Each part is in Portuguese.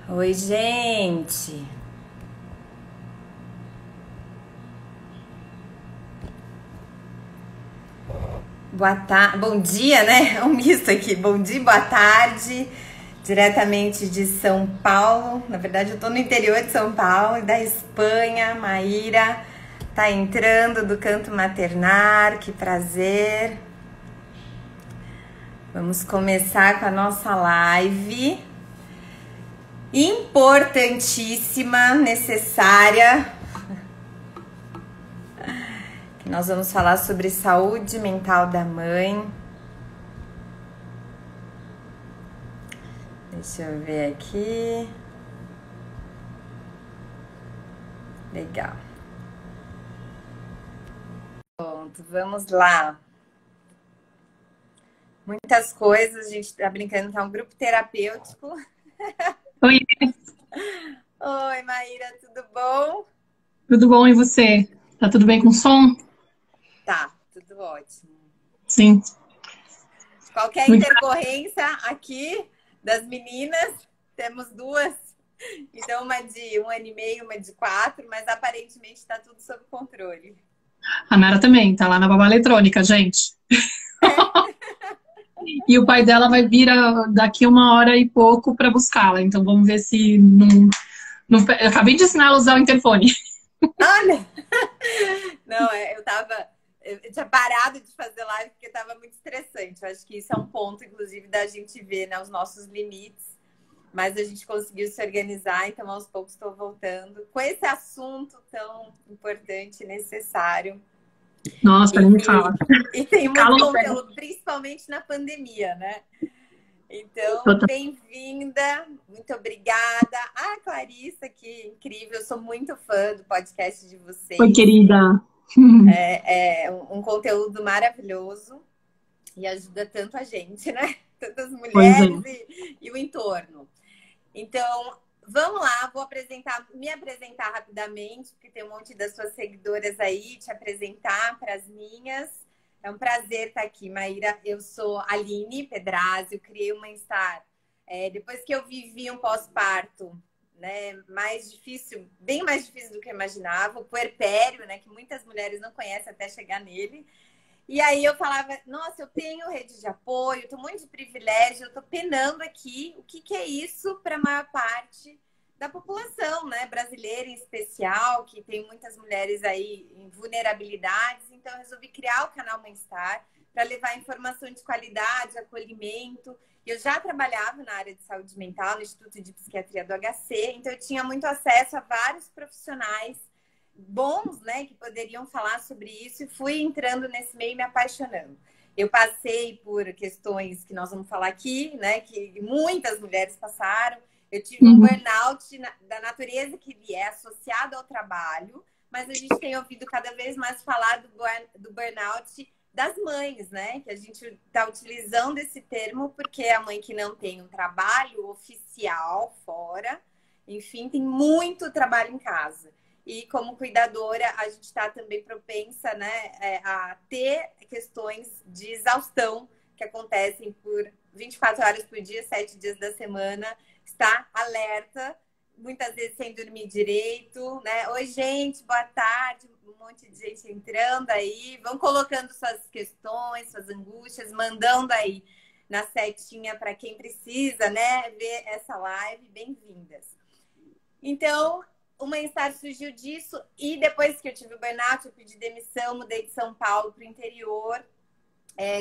Oi, gente. Boa tarde, bom dia, né? É um misto aqui. Bom dia, boa tarde. Diretamente de São Paulo. Na verdade, eu tô no interior de São Paulo e da Espanha. Maíra tá entrando do canto maternar. Que prazer. Vamos começar com a nossa live. Importantíssima, necessária. Nós vamos falar sobre saúde mental da mãe. Deixa eu ver aqui. Legal. Pronto, vamos lá. Muitas coisas, a gente tá brincando que é um grupo terapêutico. Oi, Oi, Maíra, tudo bom? tudo bom e você? Tá tudo bem com som? Tá, tudo ótimo. Sim. Qualquer Muito... intercorrência aqui das meninas, temos duas. Então, uma de 1 ano e meio, uma de 4, mas aparentemente está tudo sob controle. A Nara também, tá lá na babá eletrônica, gente. É. E o pai dela vai vir daqui 1 hora e pouco pra buscá-la. Então vamos ver se não. Eu acabei de ensinar ela a usar o interfone. Olha! Não, eu tinha parado de fazer live porque estava muito estressante. Eu acho que isso é um ponto, inclusive, da gente ver, né, os nossos limites. Mas a gente conseguiu se organizar, então aos poucos estou voltando com esse assunto tão importante e necessário. Nossa, nem me fala. E tem muito Cala no pé. conteúdo, principalmente na pandemia, né? Então, Total. bem-vinda, muito obrigada. Ah, Clarissa, que incrível, eu sou muito fã do podcast de Oi, vocês. querida. É um conteúdo maravilhoso e ajuda tanto a gente, né? Tantas Pois é. mulheres e o entorno. Então, vamos lá, me apresentar rapidamente, porque tem um monte das suas seguidoras aí, te apresentar para as minhas. É um prazer estar aqui, Maíra. Eu sou Aline Pedrazzi, eu criei uma Instar. Depois que eu vivi um pós-parto, né, mais difícil, bem mais difícil do que eu imaginava, o puerpério, né, que muitas mulheres não conhecem até chegar nele. E aí eu falava, nossa, eu tenho rede de apoio, tenho um monte de privilégio, eu tô penando aqui o que é isso para a maior parte da população, né, brasileira em especial, que tem muitas mulheres aí em vulnerabilidades. Então eu resolvi criar o canal Bem-Estar para levar informação de qualidade, acolhimento. Eu já trabalhava na área de saúde mental, no Instituto de Psiquiatria do HC, então eu tinha muito acesso a vários profissionais bons, né, que poderiam falar sobre isso, e fui entrando nesse meio e me apaixonando. Eu passei por questões que nós vamos falar aqui, né, que muitas mulheres passaram. Eu tive um Uhum. burnout da natureza que ele é associado ao trabalho, mas a gente tem ouvido cada vez mais falar do burnout das mães, né? Que a gente está utilizando esse termo porque é a mãe que não tem um trabalho oficial fora, enfim, tem muito trabalho em casa. E como cuidadora, a gente está também propensa, né, a ter questões de exaustão que acontecem por 24 horas por dia, 7 dias da semana. Está alerta, muitas vezes sem dormir direito, né? Oi, gente, boa tarde. Um monte de gente entrando aí. Vão colocando suas questões, suas angústias, mandando aí na setinha para quem precisa, né, ver essa live. Bem-vindas. Então, o Bem-Estar surgiu disso, e depois que eu tive o burnout, eu pedi demissão, mudei de São Paulo para o interior,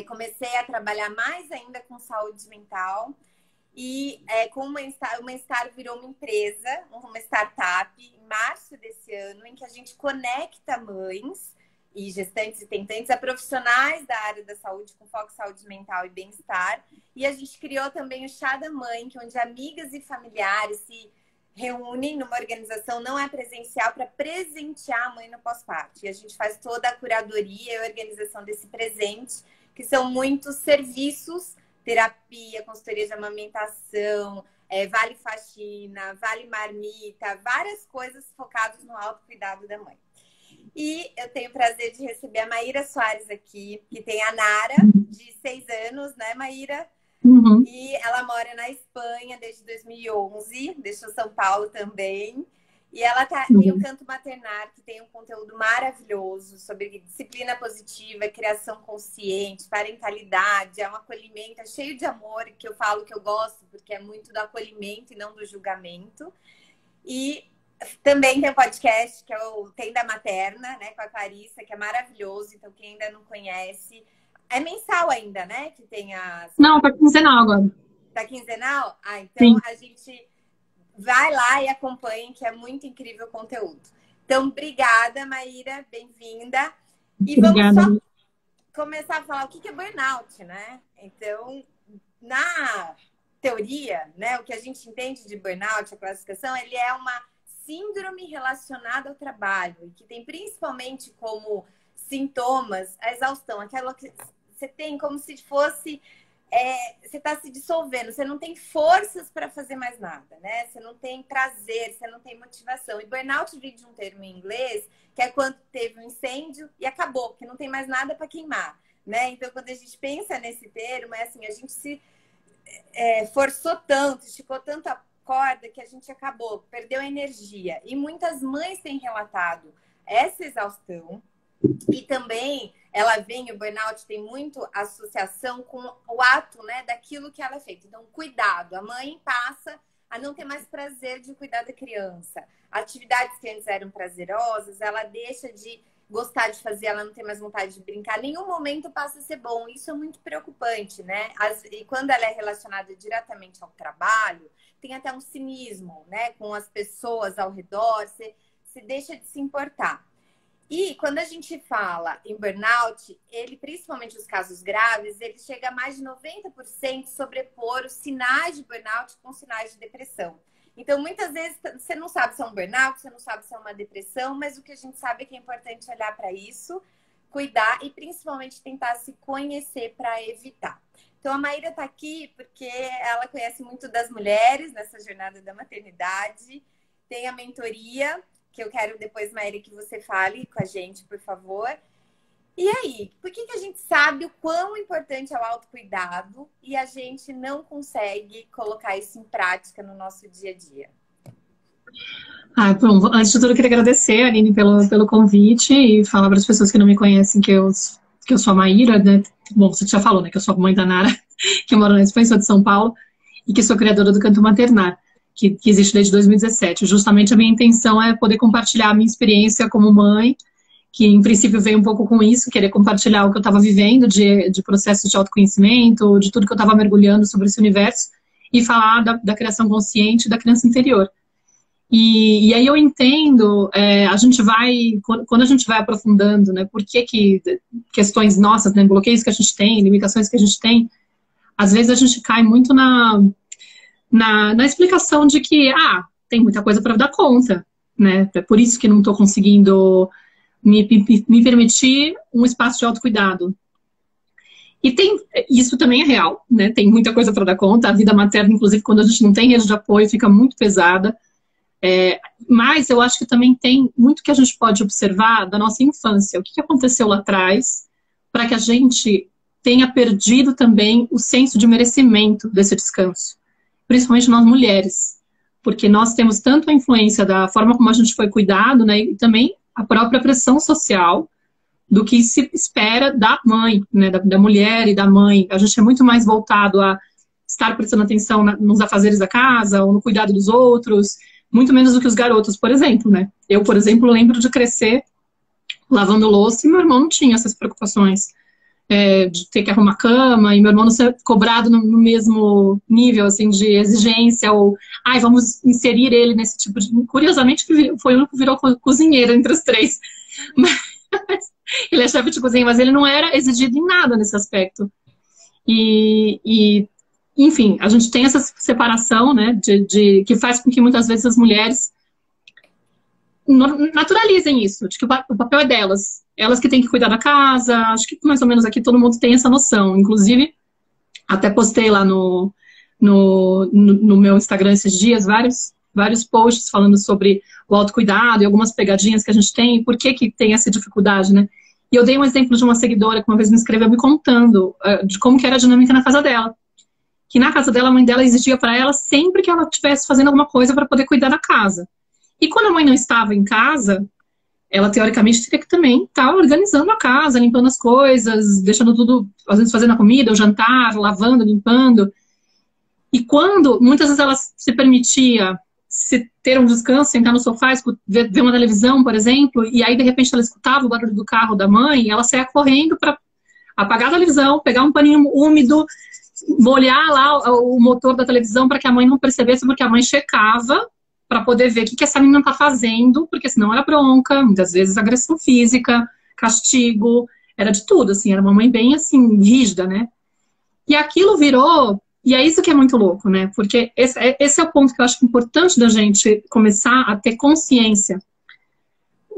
comecei a trabalhar mais ainda com saúde mental, e com o Bem-Estar virou uma empresa, uma startup, em março desse ano, em que a gente conecta mães e gestantes e tentantes a profissionais da área da saúde, com foco em saúde mental e bem-estar, e a gente criou também o Chá da Mãe, que é onde amigas e familiares se reúnem numa organização, não é presencial, para presentear a mãe no pós-parto. E a gente faz toda a curadoria e a organização desse presente, que são muitos serviços, terapia, consultoria de amamentação, vale faxina, vale marmita, várias coisas focadas no autocuidado da mãe. E eu tenho o prazer de receber a Maíra Soares aqui, que tem a Nara, de 6 anos, né, Maíra? Uhum. E ela mora na Espanha desde 2011, deixou São Paulo também. E ela tem o Uhum. Canto Maternar, que tem um conteúdo maravilhoso sobre disciplina positiva, criação consciente, parentalidade, é um acolhimento, é cheio de amor, que eu falo que eu gosto, porque é muito do acolhimento e não do julgamento. E também tem um podcast que é o Tenda Materna, né, com a Clarissa, que é maravilhoso. Então, quem ainda não conhece, é mensal ainda, né? Que tem as. Não, tá quinzenal agora. Tá quinzenal? Ah, então Sim. a gente vai lá e acompanhe, que é muito incrível o conteúdo. Então, obrigada, Maíra, bem-vinda. E vamos Obrigada. só começar a falar o que é burnout, né? Então, na teoria, né, o que a gente entende de burnout, a classificação, ele é uma síndrome relacionada ao trabalho, e que tem principalmente como sintomas a exaustão, aquela que você tem como se fosse você está se dissolvendo, você não tem forças para fazer mais nada, né? Você não tem prazer, você não tem motivação. E burnout vem de um termo em inglês, que é quando teve um incêndio e acabou, que não tem mais nada para queimar, né? Então, quando a gente pensa nesse termo, é assim, a gente se forçou tanto, esticou tanto a corda que a gente acabou, perdeu energia. E muitas mães têm relatado essa exaustão. E também ela vem, o burnout tem muito associação com o ato, né, daquilo que ela é feita. Então, cuidado. A mãe passa a não ter mais prazer de cuidar da criança. Atividades que antes eram prazerosas, ela deixa de gostar de fazer, ela não tem mais vontade de brincar. Nenhum momento passa a ser bom. Isso é muito preocupante, né? E quando ela é relacionada diretamente ao trabalho, tem até um cinismo, né, com as pessoas ao redor. Você deixa de se importar. E quando a gente fala em burnout, ele, principalmente os casos graves, ele chega a mais de 90% sobrepor os sinais de burnout com sinais de depressão. Então, muitas vezes, você não sabe se é um burnout, você não sabe se é uma depressão, mas o que a gente sabe é que é importante olhar para isso, cuidar e, principalmente, tentar se conhecer para evitar. Então, a Maíra está aqui porque ela conhece muito das mulheres nessa jornada da maternidade, tem a mentoria, que eu quero depois, Maíra, que você fale com a gente, por favor. E aí, por que a gente sabe o quão importante é o autocuidado e a gente não consegue colocar isso em prática no nosso dia a dia? Bom, antes de tudo, eu queria agradecer, Aline, pelo convite e falar para as pessoas que não me conhecem que eu sou a Maíra, né? Bom, você já falou, né? Que eu sou a mãe da Nara, que mora na Espanha, sou de São Paulo, e que sou criadora do Canto Maternar, que existe desde 2017. Justamente a minha intenção é poder compartilhar a minha experiência como mãe, que em princípio veio um pouco com isso, querer compartilhar o que eu estava vivendo de processo de autoconhecimento, de tudo que eu estava mergulhando sobre esse universo, e falar da criação consciente da criança interior. E aí eu entendo, quando a gente vai aprofundando, né, por que questões nossas, né, bloqueios que a gente tem, limitações que a gente tem, às vezes a gente cai muito na explicação de que, tem muita coisa para dar conta, né, é por isso que não estou conseguindo me permitir um espaço de autocuidado. E isso também é real, né, tem muita coisa para dar conta, a vida materna, inclusive, quando a gente não tem rede de apoio, fica muito pesada. Mas eu acho que também tem muito que a gente pode observar da nossa infância. O que aconteceu lá atrás para que a gente tenha perdido também o senso de merecimento desse descanso. Principalmente nós mulheres. Porque nós temos tanto a influência da forma como a gente foi cuidado, né, e também a própria pressão social do que se espera da mãe, né, da mulher e da mãe. A gente é muito mais voltado a estar prestando atenção nos afazeres da casa ou no cuidado dos outros, muito menos do que os garotos, por exemplo, né? Eu, por exemplo, lembro de crescer lavando louça e meu irmão não tinha essas preocupações de ter que arrumar cama e meu irmão não ser cobrado no mesmo nível, assim, de exigência ou, vamos inserir ele nesse tipo de... Curiosamente, foi o único que virou cozinheiro entre os três. Mas ele é chefe de cozinha, mas ele não era exigido em nada nesse aspecto. Enfim, a gente tem essa separação, né, que faz com que muitas vezes as mulheres naturalizem isso, de que o papel é delas. Elas que têm que cuidar da casa, acho que mais ou menos aqui todo mundo tem essa noção. Inclusive, até postei lá no meu Instagram esses dias vários posts falando sobre o autocuidado e algumas pegadinhas que a gente tem e por que tem essa dificuldade, né? E eu dei um exemplo de uma seguidora que uma vez me escreveu me contando de como que era a dinâmica na casa dela. que na casa dela, a mãe dela exigia para ela sempre que ela estivesse fazendo alguma coisa para poder cuidar da casa. E quando a mãe não estava em casa, ela teoricamente teria que também estar organizando a casa, limpando as coisas, deixando tudo, às vezes fazendo a comida, o jantar, lavando, limpando. E quando, muitas vezes ela se permitia se ter um descanso, sentar no sofá, ver uma televisão, por exemplo, e aí de repente ela escutava o barulho do carro da mãe, ela saía correndo para apagar a televisão, pegar um paninho úmido, molhar lá o motor da televisão para que a mãe não percebesse, porque a mãe checava para poder ver o que essa menina tá fazendo, porque senão era bronca, muitas vezes agressão física, castigo, era de tudo, assim, era uma mãe bem, assim, rígida, né? E aquilo virou, e é isso que é muito louco, né? Porque esse é o ponto que eu acho importante da gente começar a ter consciência,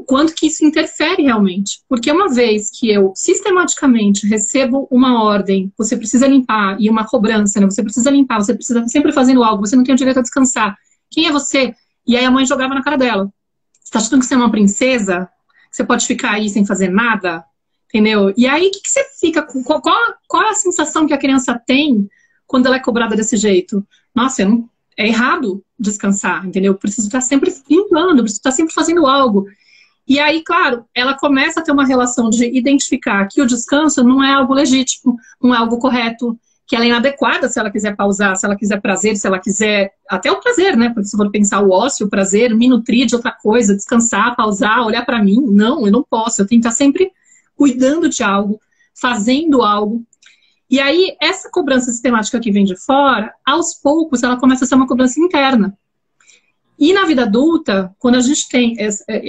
o quanto que isso interfere realmente. Porque uma vez que eu sistematicamente recebo uma ordem, você precisa limpar, e uma cobrança, né? Você precisa limpar, você precisa estar sempre fazendo algo, você não tem o direito a descansar. Quem é você? E aí a mãe jogava na cara dela. Você tá achando que você é uma princesa? Que você pode ficar aí sem fazer nada? Entendeu? E aí, o que você fica... Qual é a sensação que a criança tem quando ela é cobrada desse jeito? Nossa, é errado descansar, entendeu? Eu preciso estar sempre limpando, eu preciso estar sempre fazendo algo. E aí, claro, ela começa a ter uma relação de identificar que o descanso não é algo legítimo, não é algo correto, que ela é inadequada se ela quiser pausar, se ela quiser prazer, se ela quiser... Até o prazer, né? Porque se for pensar o ócio, o prazer, me nutrir de outra coisa, descansar, pausar, olhar pra mim. Não, eu não posso. Eu tenho que estar sempre cuidando de algo, fazendo algo. E aí, essa cobrança sistemática que vem de fora, aos poucos, ela começa a ser uma cobrança interna. E na vida adulta, quando a gente tem...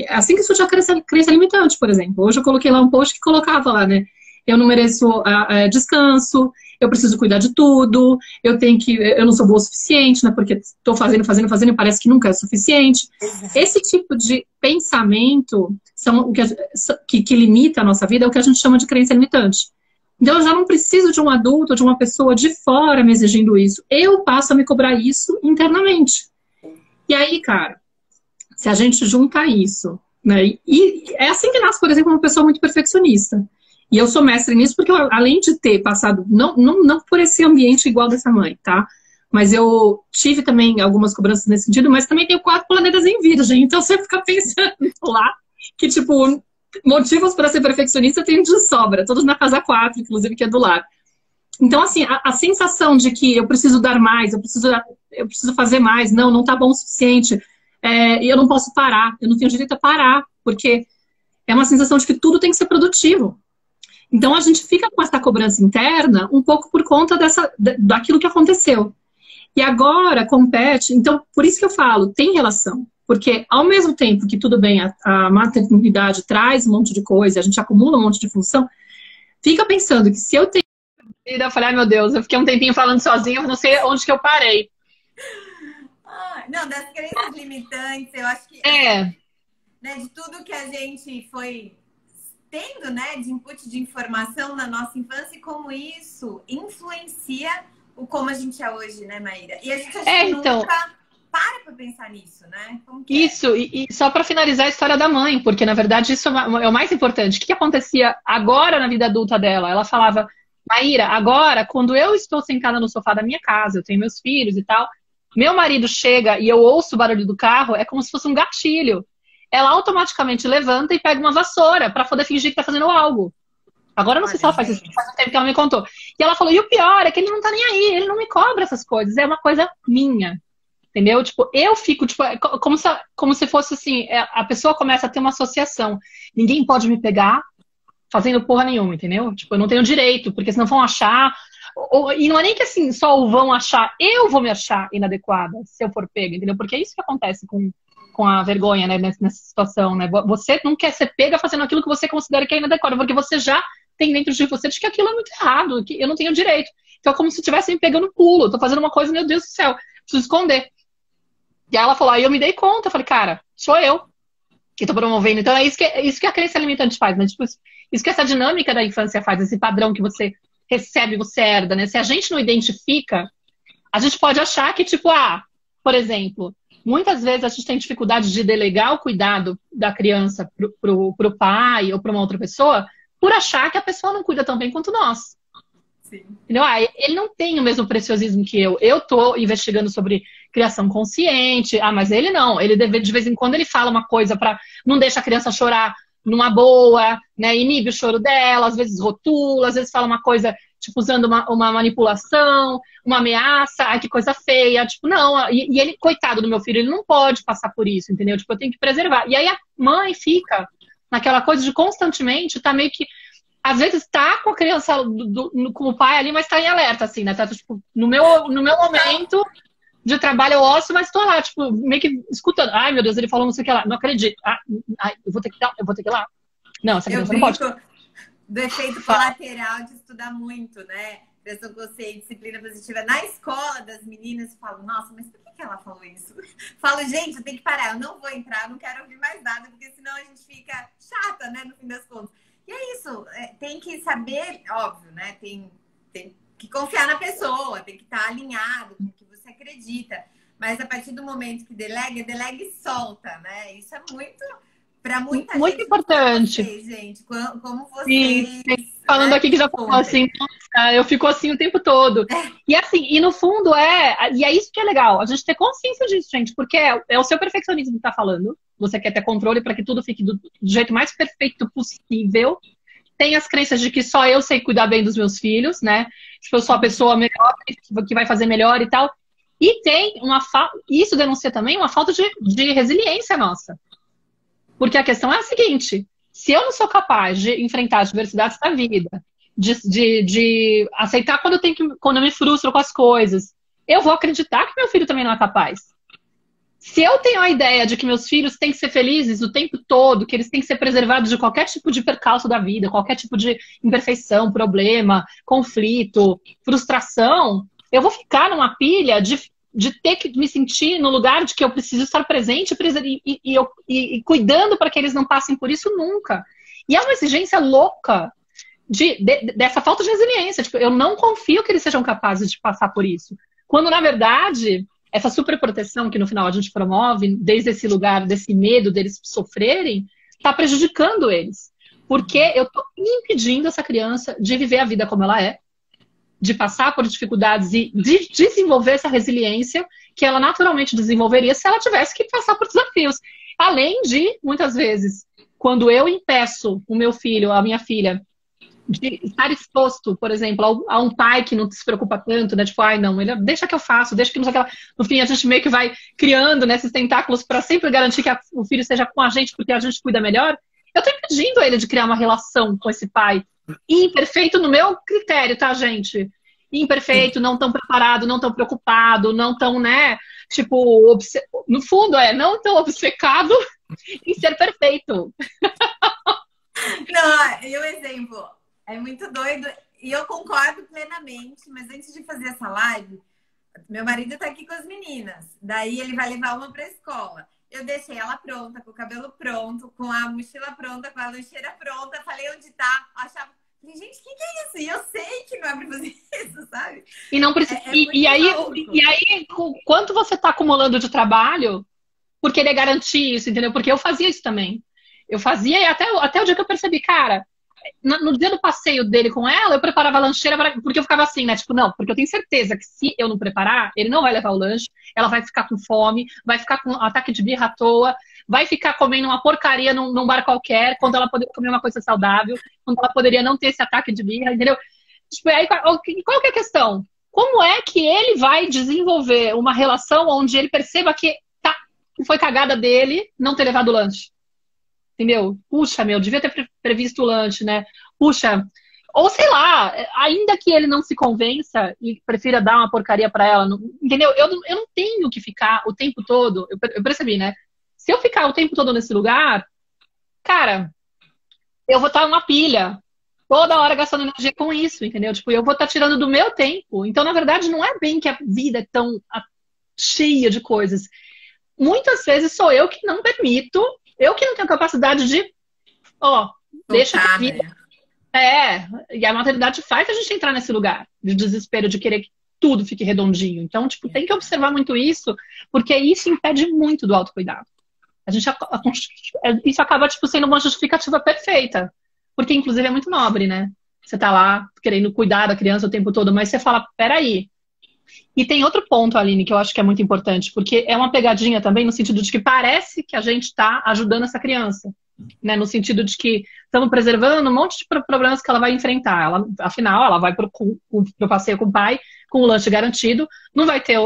assim que surge a crença limitante, por exemplo. Hoje eu coloquei lá um post que colocava lá, né? Eu não mereço descanso, eu preciso cuidar de tudo, eu não sou boa o suficiente, né? Porque estou fazendo e parece que nunca é suficiente. Esse tipo de pensamento que limita a nossa vida é o que a gente chama de crença limitante. Então eu já não preciso de um adulto, de uma pessoa de fora me exigindo isso. Eu passo a me cobrar isso internamente. E aí, cara, se a gente junta isso, né? E é assim que nasce, por exemplo, uma pessoa muito perfeccionista. E eu sou mestre nisso porque eu, além de ter passado, não por esse ambiente igual dessa mãe, tá? Mas eu tive também algumas cobranças nesse sentido, mas também tenho 4 planetas em virgem. Então você fica pensando lá que, tipo, motivos para ser perfeccionista tem de sobra. Todos na casa 4, inclusive, que é do lar. Então, assim, a sensação de que eu preciso dar mais, eu preciso fazer mais, não tá bom o suficiente, e eu não posso parar, eu não tenho direito a parar, porque é uma sensação de que tudo tem que ser produtivo. Então, a gente fica com essa cobrança interna um pouco por conta daquilo que aconteceu. E agora, compete... Então, por isso que eu falo, tem relação. Porque, ao mesmo tempo que, tudo bem, a maternidade traz um monte de coisa, a gente acumula um monte de função, fica pensando que se eu tenho... Eu falei, ai meu Deus, eu fiquei um tempinho falando sozinha, eu não sei onde que eu parei. Não, das crenças limitantes, eu acho que... Né, de tudo que a gente foi... tendo, né, de input de informação na nossa infância e como isso influencia o como a gente é hoje, né, Maíra? E a gente nunca para pensar nisso, né? Como que isso, e só para finalizar a história da mãe, porque na verdade isso é o mais importante. O que acontecia agora na vida adulta dela? Ela falava, Maíra, agora, quando eu estou sentada no sofá da minha casa, eu tenho meus filhos e tal, meu marido chega e eu ouço o barulho do carro, é como se fosse um gatilho. Ela automaticamente levanta e pega uma vassoura pra poder fingir que tá fazendo algo. Agora eu não sei se ela faz isso, faz um tempo que ela me contou. E ela falou, e o pior é que ele não tá nem aí, ele não me cobra essas coisas, é uma coisa minha. Entendeu? Tipo, eu fico, tipo, como se fosse assim, a pessoa começa a ter uma associação. Ninguém pode me pegar fazendo porra nenhuma, entendeu? Tipo, eu não tenho direito, porque senão vão achar... E não é nem que assim, só o vão achar, eu vou me achar inadequada se eu for pega, entendeu? Porque é isso que acontece com a vergonha, né, nessa situação, né? Você não quer ser pega fazendo aquilo que você considera que é inadequado, porque você já tem dentro de você de que aquilo é muito errado, que eu não tenho direito. Então é como se estivesse me pegando pulo, eu tô fazendo uma coisa, meu Deus do céu, preciso esconder. E aí ela falou, aí eu me dei conta, eu falei, cara, sou eu que tô promovendo. Então é isso que a crença limitante faz, né? Tipo, isso que essa dinâmica da infância faz, esse padrão que você recebe, você herda, né? Se a gente não identifica, a gente pode achar que, tipo, por exemplo, muitas vezes a gente tem dificuldade de delegar o cuidado da criança pro pai ou para uma outra pessoa por achar que a pessoa não cuida tão bem quanto nós. Sim. Entendeu? Ah, ele não tem o mesmo preciosismo que eu. Eu tô investigando sobre criação consciente. Ah, mas ele não. Ele de vez em quando ele fala uma coisa para não deixa a criança chorar numa boa, né? Inibe o choro dela, às vezes rotula, às vezes fala uma coisa, tipo, usando uma manipulação, uma ameaça, ai, que coisa feia. Tipo, não. E ele, coitado do meu filho, ele não pode passar por isso, entendeu? Tipo, eu tenho que preservar. E aí a mãe fica naquela coisa de constantemente tá meio que às vezes tá com a criança, com o pai ali, mas tá em alerta, assim, né? Tá, tipo, no meu momento de trabalho eu ouço, mas tô lá, tipo, meio que escutando. Ai, meu Deus, ele falou não sei o que lá. Não acredito. Ai, eu vou ter que ir lá. Não, essa Eu criança não pode. brinco do efeito colateral de estudar muito, né? Criação consciente, disciplina positiva. Na escola das meninas, eu falo, nossa, mas por que ela falou isso? Falo, gente, eu tenho que parar, eu não vou entrar, eu não quero ouvir mais nada, porque senão a gente fica chata, né, no fim das contas. E é isso, tem que saber, óbvio, né? Tem que confiar na pessoa, tem que estar alinhado com o que você acredita. Mas a partir do momento que delega e solta, né? Isso é muito, para muita Muito gente, importante. vocês, gente, como vocês, Sim, falando né, aqui que já falou assim, nossa, eu fico assim o tempo todo. E assim, e no fundo e é isso que é legal, a gente ter consciência disso, gente, porque é o seu perfeccionismo que tá falando. Você quer ter controle para que tudo fique do jeito mais perfeito possível. Tem as crenças de que só eu sei cuidar bem dos meus filhos, né? Tipo, eu sou a pessoa melhor, que vai fazer melhor e tal. E tem isso denuncia também uma falta de resiliência nossa. Porque a questão é a seguinte: se eu não sou capaz de enfrentar as diversidades da vida, de aceitar quando eu me frustro com as coisas, eu vou acreditar que meu filho também não é capaz. Se eu tenho a ideia de que meus filhos têm que ser felizes o tempo todo, que eles têm que ser preservados de qualquer tipo de percalço da vida, qualquer tipo de imperfeição, problema, conflito, frustração, eu vou ficar numa pilha de ter que me sentir no lugar de que eu preciso estar presente e cuidando para que eles não passem por isso nunca. E é uma exigência louca dessa falta de resiliência. Tipo, eu não confio que eles sejam capazes de passar por isso. Quando, na verdade, essa superproteção que no final a gente promove, desde esse lugar, desse medo deles sofrerem, está prejudicando eles. Porque eu estou impedindo essa criança de viver a vida como ela é, de passar por dificuldades e de desenvolver essa resiliência que ela naturalmente desenvolveria se ela tivesse que passar por desafios. Além de, muitas vezes, quando eu impeço o meu filho, a minha filha, de estar exposto, por exemplo, a um pai que não se preocupa tanto, né? Tipo, ai, não, ele deixa que eu faço, deixa que não sei o que. No fim, a gente meio que vai criando, né, esses tentáculos para sempre garantir que o filho seja com a gente porque a gente cuida melhor. Eu tô impedindo ele de criar uma relação com esse pai imperfeito no meu critério, tá, gente? Imperfeito, não tão preparado, não tão preocupado, não tão, né? Tipo, no fundo, não tão obcecado em ser perfeito. Não, e o exemplo é muito doido e eu concordo plenamente, mas antes de fazer essa live, meu marido tá aqui com as meninas, daí ele vai levar uma pra escola. Eu deixei ela pronta, com o cabelo pronto, com a mochila pronta, com a lancheira pronta, falei onde tá, achava, falei, gente, o que é isso? E eu sei que não é pra fazer isso, sabe? E não precisa. E aí, quanto você tá acumulando de trabalho por querer garantir isso, entendeu? Porque eu fazia isso também. Eu fazia e até o dia que eu percebi, cara, no dia do passeio dele com ela, eu preparava a lancheira porque eu ficava assim, né? Tipo, não, porque eu tenho certeza que se eu não preparar, ele não vai levar o lanche, ela vai ficar com fome, vai ficar com ataque de birra à toa, vai ficar comendo uma porcaria num bar qualquer, quando ela poderia comer uma coisa saudável, quando ela poderia não ter esse ataque de birra, entendeu? Tipo, aí, qual que é a questão? Como é que ele vai desenvolver uma relação onde ele perceba que foi cagada dele não ter levado o lanche? Entendeu? Puxa, devia ter previsto o lanche, né? Puxa, ou sei lá, ainda que ele não se convença e prefira dar uma porcaria pra ela, entendeu? Eu não tenho que ficar o tempo todo, eu percebi, né? Se eu ficar o tempo todo nesse lugar, cara, eu vou estar numa pilha, toda hora gastando energia com isso, entendeu? Tipo, eu vou estar tirando do meu tempo. Então, na verdade, não é bem que a vida é tão cheia de coisas. Muitas vezes sou eu que não permito, eu que não tenho capacidade de, deixa que... E a maternidade faz a gente entrar nesse lugar de desespero, de querer que tudo fique redondinho. Então, tipo, tem que observar muito isso, porque isso impede muito do autocuidado. Isso acaba, tipo, sendo uma justificativa perfeita. Porque, inclusive, é muito nobre, né? você tá lá querendo cuidar da criança o tempo todo, mas você fala, peraí. E tem outro ponto, Aline, que eu acho que é muito importante, porque é uma pegadinha também no sentido de que parece que a gente está ajudando essa criança, né? No sentido de que estamos preservando um monte de problemas que ela vai enfrentar. Afinal, ela vai para o passeio com o pai, com o lanche garantido, não vai ter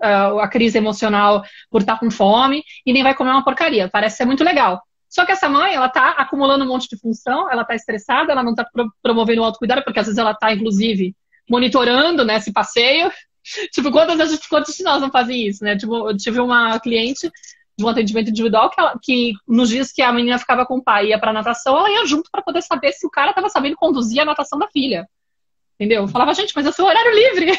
a crise emocional por estar com fome e nem vai comer uma porcaria. Parece ser muito legal. Só que essa mãe, ela tá acumulando um monte de função, ela tá estressada, ela não tá promovendo o autocuidado, porque às vezes ela tá, inclusive, monitorando, né, esse passeio. Tipo, quantos de nós não fazem isso, né? Tipo, eu tive uma cliente de um atendimento individual que nos dias que a menina ficava com o pai e ia pra natação, ela ia junto para poder saber se o cara tava sabendo conduzir a natação da filha. Entendeu? Eu falava, gente, mas é o seu horário livre.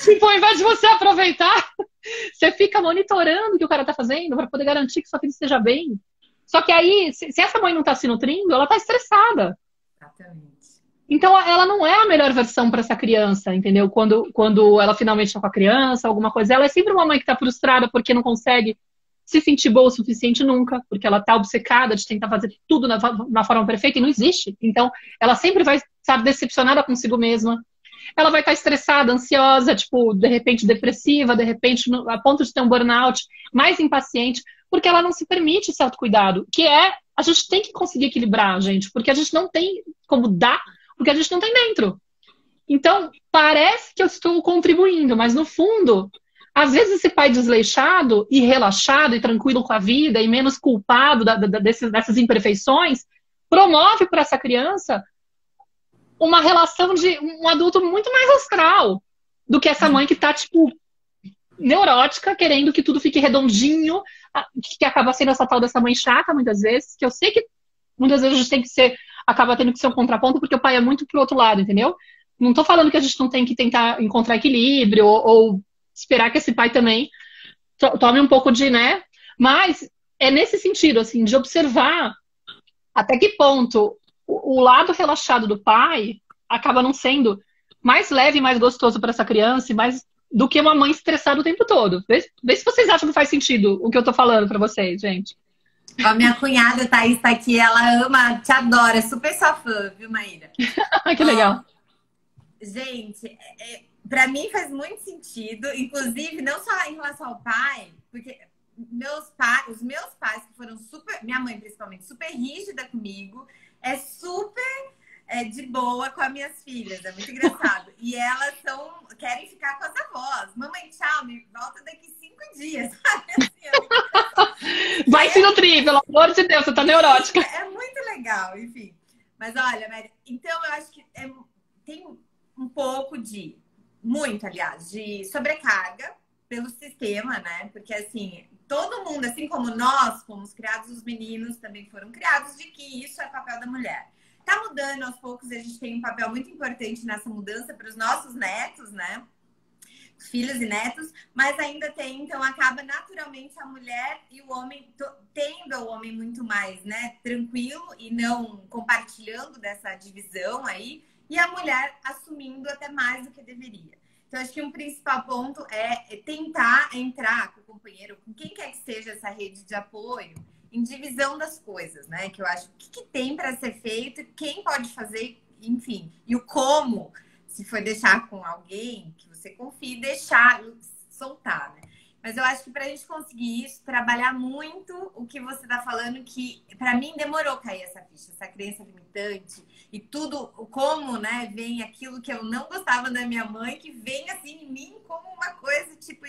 Tipo, ao invés de você aproveitar, você fica monitorando o que o cara tá fazendo para poder garantir que sua filha esteja bem. Só que aí, se essa mãe não tá se nutrindo, ela tá estressada. Exatamente. Então, ela não é a melhor versão para essa criança, entendeu? Quando ela finalmente está com a criança, alguma coisa. Ela é sempre uma mãe que está frustrada porque não consegue se sentir boa o suficiente nunca, porque ela está obcecada de tentar fazer tudo na forma perfeita e não existe. Então, ela sempre vai estar decepcionada consigo mesma. Ela vai estar estressada, ansiosa, tipo, de repente depressiva, de repente a ponto de ter um burnout, mais impaciente, porque ela não se permite esse autocuidado, que a gente tem que conseguir equilibrar, gente, porque a gente não tem como dar, porque a gente não tem dentro. Então, parece que eu estou contribuindo, mas no fundo, às vezes esse pai desleixado e relaxado e tranquilo com a vida e menos culpado dessas imperfeições, promove para essa criança uma relação de um adulto muito mais astral do que essa mãe que tá, tipo, neurótica, querendo que tudo fique redondinho, que acaba sendo essa tal dessa mãe chata, muitas vezes, que eu sei que muitas vezes a gente tem que ser, acaba tendo que ser um contraponto, porque o pai é muito pro outro lado, entendeu? Não tô falando que a gente não tem que tentar encontrar equilíbrio, ou esperar que esse pai também tome um pouco de, né? Mas é nesse sentido, assim, de observar até que ponto o lado relaxado do pai acaba não sendo mais leve e mais gostoso para essa criança e mais do que uma mãe estressada o tempo todo. Vê se vocês acham que faz sentido o que eu tô falando para vocês, gente. A minha cunhada Thaís tá aqui, ela ama, te adora, é super sua fã, viu, Maíra? Que legal. Gente, para mim faz muito sentido, inclusive não só em relação ao pai, porque os meus pais que foram super, minha mãe principalmente, super rígida comigo, é super de boa com as minhas filhas, é muito engraçado. E elas querem ficar com as avós. Mamãe, tchau, me volta daqui 5 dias, sabe? Assim, vai se nutrir, pelo amor de Deus, você tá neurótica. É muito legal, enfim. Mas olha, Mary, então eu acho que tem um pouco muito, aliás, de sobrecarga pelo sistema, né? Porque assim, todo mundo, assim como nós fomos criados, os meninos também foram criados de que isso é papel da mulher. Tá mudando aos poucos, a gente tem um papel muito importante nessa mudança para os nossos netos, né? Filhos e netos, mas ainda tem, então acaba naturalmente a mulher e o homem tendo o homem muito mais, né, tranquilo e não compartilhando dessa divisão aí, e a mulher assumindo até mais do que deveria. Então, acho que um principal ponto é tentar entrar com o companheiro, com quem quer que seja essa rede de apoio, em divisão das coisas, né? Que eu acho que tem para ser feito, quem pode fazer, enfim, e o como, se for deixar com alguém que você confie, deixar soltar, né? Mas eu acho que para a gente conseguir isso, trabalhar muito o que você está falando, que para mim demorou cair essa ficha, essa crença limitante e tudo, como, né, vem aquilo que eu não gostava da minha mãe, que vem assim em mim como uma coisa tipo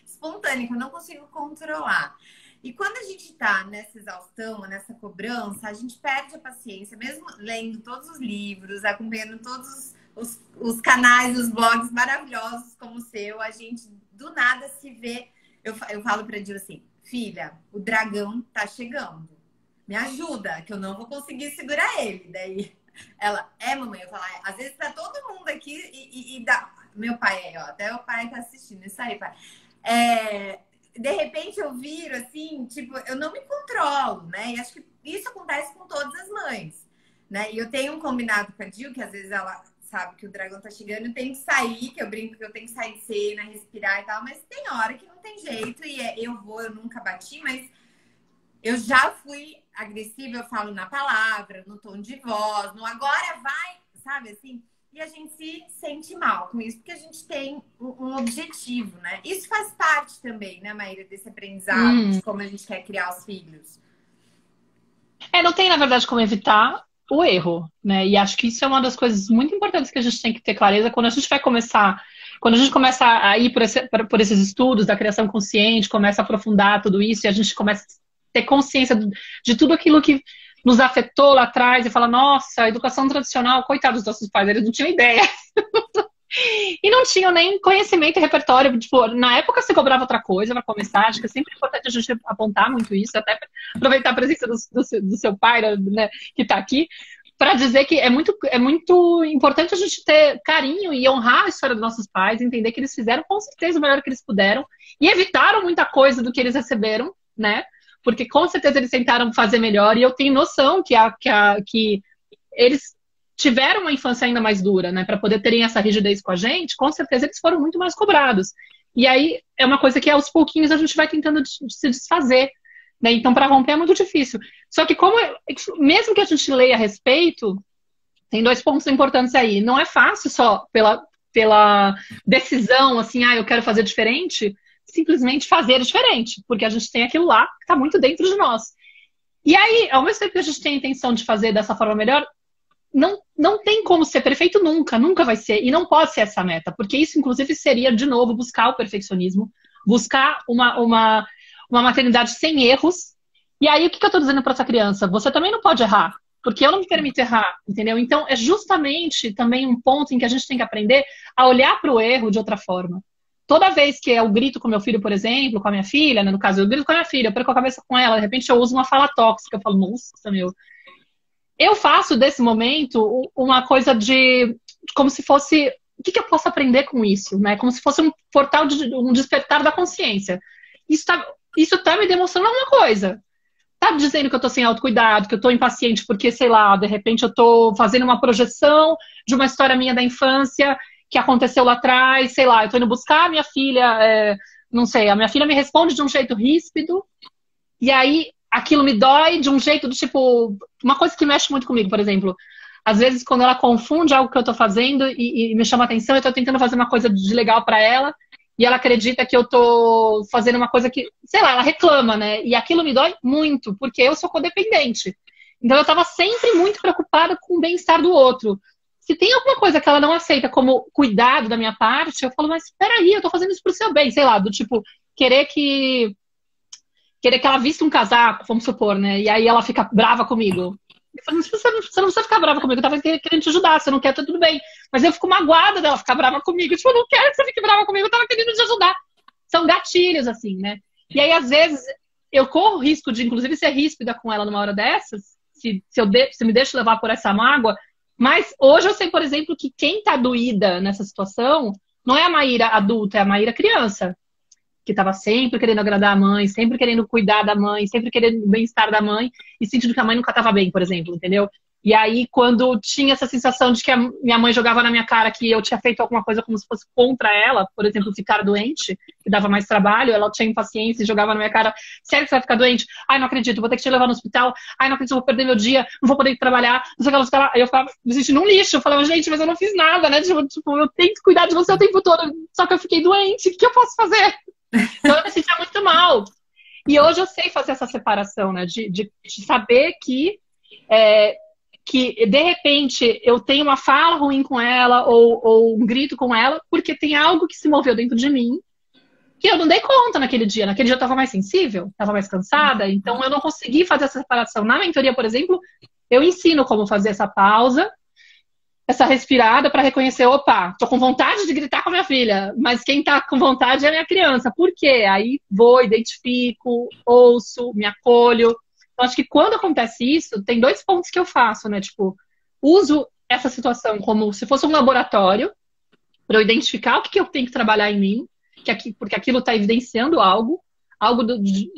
espontânea, que eu não consigo controlar. E quando a gente está nessa exaustão, nessa cobrança, a gente perde a paciência, mesmo lendo todos os livros, acompanhando todos os canais, os blogs maravilhosos como o seu, a gente do nada se vê. Eu falo pra Dil assim, filha, o dragão tá chegando. Me ajuda, que eu não vou conseguir segurar ele. Daí ela, mamãe, eu falo, às vezes tá todo mundo aqui e dá. Meu pai aí, ó, até o pai tá assistindo. Isso aí, pai. De repente eu viro assim, tipo, eu não me controlo, né? E acho que isso acontece com todas as mães, né? E eu tenho um combinado com a Dil, que às vezes ela sabe que o dragão tá chegando, eu tenho que sair, que eu brinco que eu tenho que sair de cena, respirar e tal, mas tem hora que não tem jeito, e eu nunca bati, mas Eu já fui agressiva, eu falo na palavra, no tom de voz, no agora vai, sabe assim? E a gente se sente mal com isso, porque a gente tem um objetivo, né? Isso faz parte também, né, Maíra, desse aprendizado, de como a gente quer criar os filhos. Não tem, na verdade, como evitar o erro, né? E acho que isso é uma das coisas muito importantes que a gente tem que ter clareza quando a gente vai começar. Quando a gente começa a ir por esses estudos da criação consciente, começa a aprofundar tudo isso, e a gente começa a ter consciência de tudo aquilo que nos afetou lá atrás, e fala, nossa, a educação tradicional, coitados dos nossos pais, eles não tinham ideia. E não tinham nem conhecimento e repertório. Tipo, na época você cobrava outra coisa para começar. Acho que é sempre importante a gente apontar muito isso, até aproveitar a presença do seu pai, né, que está aqui, para dizer que é muito importante a gente ter carinho e honrar a história dos nossos pais, entender que eles fizeram com certeza o melhor que eles puderam e evitaram muita coisa do que eles receberam, né? Porque com certeza eles tentaram fazer melhor, e eu tenho noção que eles tiveram uma infância ainda mais dura, né? Para poder terem essa rigidez com a gente, com certeza eles foram muito mais cobrados. E aí é uma coisa que aos pouquinhos a gente vai tentando se desfazer, né? Então, para romper é muito difícil. Só que mesmo que a gente leia a respeito, tem 2 pontos importantes aí. Não é fácil só pela decisão, assim, eu quero fazer diferente, simplesmente fazer diferente, porque a gente tem aquilo lá que está muito dentro de nós. E aí, ao mesmo tempo que a gente tem a intenção de fazer dessa forma melhor, não tem como ser perfeito nunca vai ser, e não pode ser essa meta, porque isso, inclusive, seria, de novo, buscar o perfeccionismo, buscar uma maternidade sem erros. E aí, o que eu tô dizendo para essa criança? Você também não pode errar, porque eu não me permito errar, entendeu? Então, é justamente também um ponto em que a gente tem que aprender a olhar para o erro de outra forma. Toda vez que eu grito com meu filho, por exemplo, com a minha filha, né, no caso, eu grito com a minha filha, eu perco a cabeça com ela, de repente eu uso uma fala tóxica, eu falo, nossa, meu... Eu faço desse momento uma coisa de como se fosse... O que eu posso aprender com isso? Né? Como se fosse um portal, um despertar da consciência. Isso tá me demonstrando alguma coisa. Tá dizendo que eu tô sem autocuidado, que eu tô impaciente porque, sei lá, de repente eu tô fazendo uma projeção de uma história minha da infância que aconteceu lá atrás, sei lá, eu tô indo buscar a minha filha, não sei, a minha filha me responde de um jeito ríspido, e aí aquilo me dói de um jeito do tipo... Uma coisa que mexe muito comigo, por exemplo, às vezes quando ela confunde algo que eu tô fazendo e me chama atenção, eu tô tentando fazer uma coisa de legal pra ela, e ela acredita que eu tô fazendo uma coisa que, sei lá, ela reclama, né? E aquilo me dói muito, porque eu sou codependente. Então eu tava sempre muito preocupada com o bem-estar do outro. Se tem alguma coisa que ela não aceita como cuidado da minha parte, eu falo, mas peraí, eu tô fazendo isso pro seu bem, sei lá, do tipo, querer que ela vista um casaco, vamos supor, né? E aí ela fica brava comigo. Eu falo, você não precisa ficar brava comigo, eu tava querendo te ajudar, você não quer, tá tudo bem. Mas eu fico magoada dela ficar brava comigo. Tipo, eu não quero que você fique brava comigo, eu tava querendo te ajudar. São gatilhos, assim, né? E aí, às vezes, eu corro o risco de, inclusive, ser ríspida com ela numa hora dessas, se me deixa levar por essa mágoa. Mas hoje eu sei, por exemplo, que quem tá doída nessa situação não é a Maíra adulta, é a Maíra criança, que estava sempre querendo agradar a mãe, sempre querendo cuidar da mãe, sempre querendo o bem-estar da mãe, e sentindo que a mãe nunca estava bem, por exemplo, entendeu? E aí, quando tinha essa sensação de que a minha mãe jogava na minha cara que eu tinha feito alguma coisa como se fosse contra ela, por exemplo, ficar doente, que dava mais trabalho, ela tinha impaciência e jogava na minha cara, sério que você vai ficar doente? Ai, não acredito, vou ter que te levar no hospital, ai, não acredito, vou perder meu dia, não vou poder ir trabalhar, não sei o que, não sei o que lá. Aí eu ficava me sentindo um lixo, eu falava, gente, mas eu não fiz nada, né? Tipo, eu tenho que cuidar de você o tempo todo, só que eu fiquei doente, o que eu posso fazer? Então eu me sentia muito mal. E hoje eu sei fazer essa separação, né? De saber que de repente eu tenho uma fala ruim com ela ou um grito com ela porque tem algo que se moveu dentro de mim que eu não dei conta naquele dia. Naquele dia eu estava mais sensível, estava mais cansada, então eu não consegui fazer essa separação. Na mentoria, por exemplo, eu ensino como fazer essa pausa, essa respirada para reconhecer, opa, tô com vontade de gritar com a minha filha, mas quem tá com vontade é a minha criança. Por quê? Aí vou, identifico, ouço, me acolho. Então, acho que quando acontece isso, tem 2 pontos que eu faço, né? Tipo, uso essa situação como se fosse um laboratório para eu identificar o que eu tenho que trabalhar em mim, porque aquilo tá evidenciando algo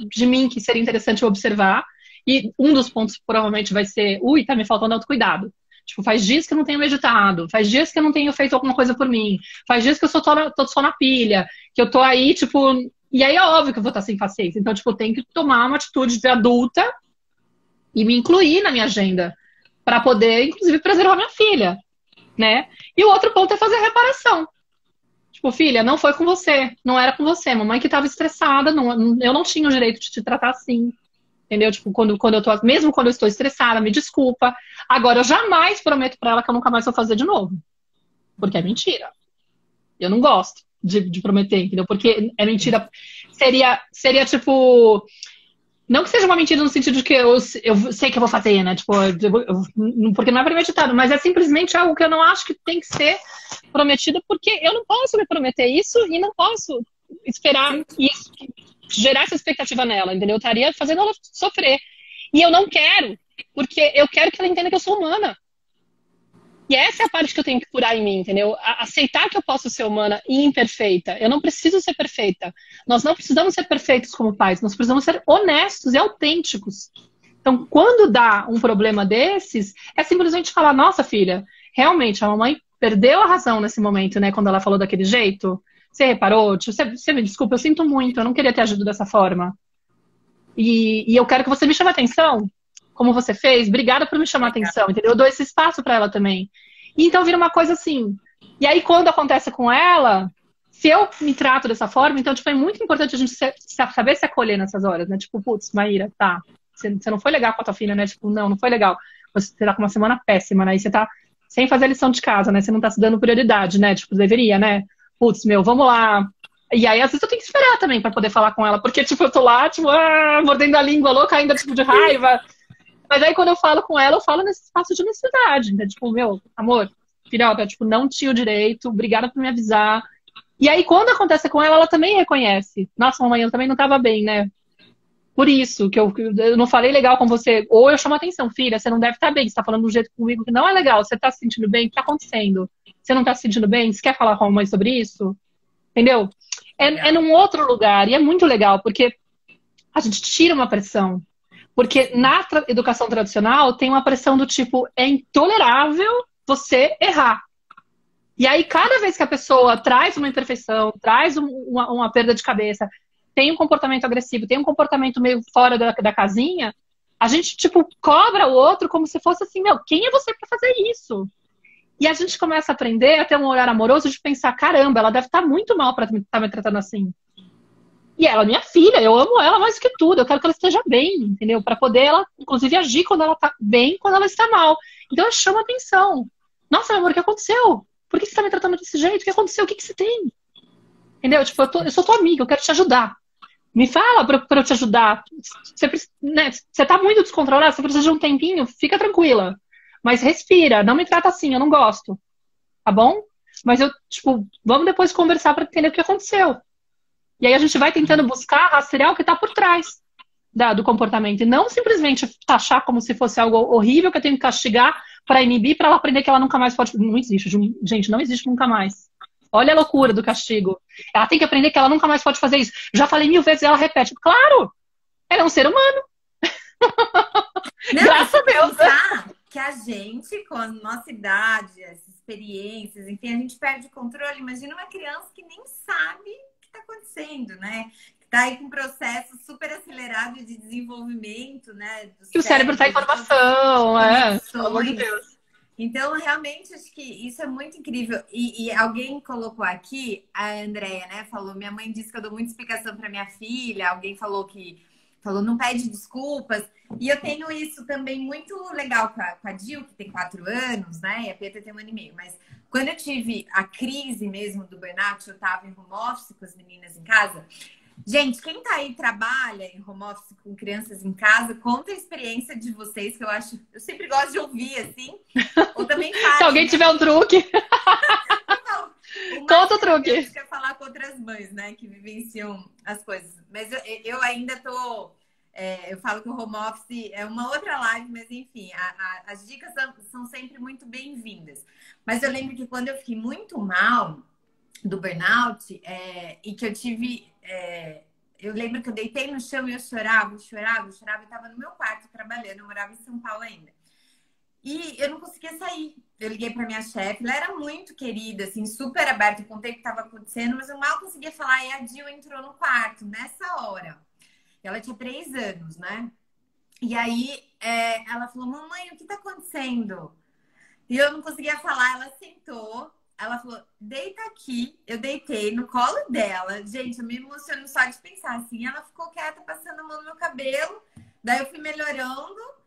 de mim que seria interessante eu observar. E um dos pontos provavelmente vai ser, tá me faltando autocuidado. Tipo, faz dias que eu não tenho meditado, faz dias que eu não tenho feito alguma coisa por mim, faz dias que eu tô só na pilha, que eu tô aí, tipo, E aí é óbvio que eu vou estar sem paciência. Então, tipo, eu tenho que tomar uma atitude de adulta e me incluir na minha agenda para poder, inclusive, preservar minha filha, né? E o outro ponto é fazer a reparação. Tipo, filha, não foi com você, não era com você. Mamãe que estava estressada, eu não tinha o direito de te tratar assim. Entendeu? Tipo, mesmo quando eu estou estressada, me desculpa. Agora, eu jamais prometo para ela que eu nunca mais vou fazer de novo. Porque é mentira. Eu não gosto de prometer, entendeu? Porque é mentira. Seria tipo. Não que seja uma mentira no sentido de que eu sei que eu vou fazer, né? Tipo, porque não é premeditado, mas é simplesmente algo que eu não acho que tem que ser prometido, porque eu não posso me prometer isso e não posso esperar isso, gerar essa expectativa nela, entendeu? Eu estaria fazendo ela sofrer. E eu não quero, porque eu quero que ela entenda que eu sou humana. E essa é a parte que eu tenho que curar em mim, entendeu? Aceitar que eu posso ser humana e imperfeita. Eu não preciso ser perfeita. Nós não precisamos ser perfeitos como pais. Nós precisamos ser honestos e autênticos. Então, quando dá um problema desses, é simplesmente falar, nossa, filha, realmente, a mamãe perdeu a razão nesse momento, né? Quando ela falou daquele jeito. Você reparou? Tipo, você me desculpa, eu sinto muito. Eu não queria ter agido dessa forma. E eu quero que você me chame a atenção, como você fez. Obrigada por me chamar a atenção, entendeu? Eu dou esse espaço para ela também. E então vira uma coisa assim. E aí, quando acontece com ela, se eu me trato dessa forma, então, tipo, é muito importante a gente saber se acolher nessas horas, né? Tipo, putz, Maíra, tá. Você não foi legal com a tua filha, né? Tipo, não foi legal. Você tá com uma semana péssima, né? E você tá sem fazer a lição de casa, né? Você não tá se dando prioridade, né? Tipo, deveria, né? Putz, meu, vamos lá. E aí, às vezes, eu tenho que esperar também pra poder falar com ela, porque, tipo, eu tô lá, tipo, mordendo a língua, louca ainda, tipo, de raiva. Mas aí, quando eu falo com ela, eu falo nesse espaço de honestidade, né? Tipo, meu, amor, filhota, tipo, não tinha o direito, obrigada por me avisar. E aí, quando acontece com ela, ela também reconhece. Nossa, mamãe, eu também não tava bem, né? Por isso, que eu não falei legal com você. Ou eu chamo a atenção, filha, você não deve estar bem, você tá falando de um jeito comigo que não é legal. Você tá se sentindo bem? O que tá acontecendo? Você não tá se sentindo bem? Você quer falar com a mãe sobre isso? Entendeu? É num outro lugar, e é muito legal, porque a gente tira uma pressão. Porque na educação tradicional tem uma pressão do tipo, é intolerável você errar. E aí, cada vez que a pessoa traz uma imperfeição, traz uma perda de cabeça, tem um comportamento agressivo, tem um comportamento meio fora da casinha, a gente, tipo, cobra o outro como se fosse assim, meu, quem é você para fazer isso? E a gente começa a aprender a ter um olhar amoroso de pensar, caramba, ela deve estar muito mal para estar me tratando assim. E ela é minha filha, eu amo ela mais do que tudo, eu quero que ela esteja bem, entendeu? Para poder ela, inclusive, agir quando ela tá bem, quando ela está mal. Então eu chamo a atenção. Nossa, meu amor, o que aconteceu? Por que você tá me tratando desse jeito? O que aconteceu? O que você tem? Entendeu? Tipo, eu sou tua amiga, eu quero te ajudar. Me fala pra eu te ajudar. Você tá muito descontrolada, você precisa de um tempinho, fica tranquila. Mas respira, não me trata assim, eu não gosto. Tá bom? Mas eu, tipo, vamos depois conversar pra entender o que aconteceu. E aí a gente vai tentando buscar, rastrear o que tá por trás do comportamento. E não simplesmente taxar como se fosse algo horrível que eu tenho que castigar pra inibir, pra ela aprender que ela nunca mais pode. Não existe, gente, não existe nunca mais. Olha a loucura do castigo. Ela tem que aprender que ela nunca mais pode fazer isso. Já falei 1000 vezes e ela repete. Claro! Ela é um ser humano. Não, graças a Deus. Pensar que a gente, com a nossa idade, as experiências, enfim, a gente perde o controle. Imagina uma criança que nem sabe o que está acontecendo, né? Que está aí com um processo super acelerado de desenvolvimento, né? Que o cérebro está em formação, pelo amor de Deus. Então, realmente, acho que isso é muito incrível. E alguém colocou aqui, a Andrea, né? Falou, minha mãe disse que eu dou muita explicação para minha filha. Alguém falou não pede desculpas. E eu tenho isso também muito legal com a Dil, que tem 4 anos, né? E a Petra tem 1 ano e meio. Mas quando eu tive a crise mesmo do burnout, eu estava em home office com as meninas em casa. Gente, quem tá aí trabalha em home office com crianças em casa, conta a experiência de vocês, que eu sempre gosto de ouvir, assim. Ou também fala. Se alguém tiver um truque. Conta o truque. Eu quero falar com outras mães, né, que vivenciam as coisas. Mas eu ainda tô... eu falo que o home office é uma outra live, mas enfim, as dicas são sempre muito bem-vindas. Mas eu lembro que quando eu fiquei muito mal do burnout, e que eu tive... eu lembro que eu deitei no chão e eu chorava. Eu estava no meu quarto trabalhando, eu morava em São Paulo ainda. E eu não conseguia sair. Eu liguei para minha chefe, ela era muito querida, assim, super aberta, eu contei o que estava acontecendo, mas eu mal conseguia falar. E a Jill entrou no quarto nessa hora. Ela tinha 3 anos, né? E aí ela falou: mamãe, o que tá acontecendo? E eu não conseguia falar. Ela sentou, ela falou: deita aqui. Eu deitei no colo dela. Gente, eu me emociono só de pensar assim. Ela ficou quieta, passando a mão no meu cabelo. Daí eu fui melhorando.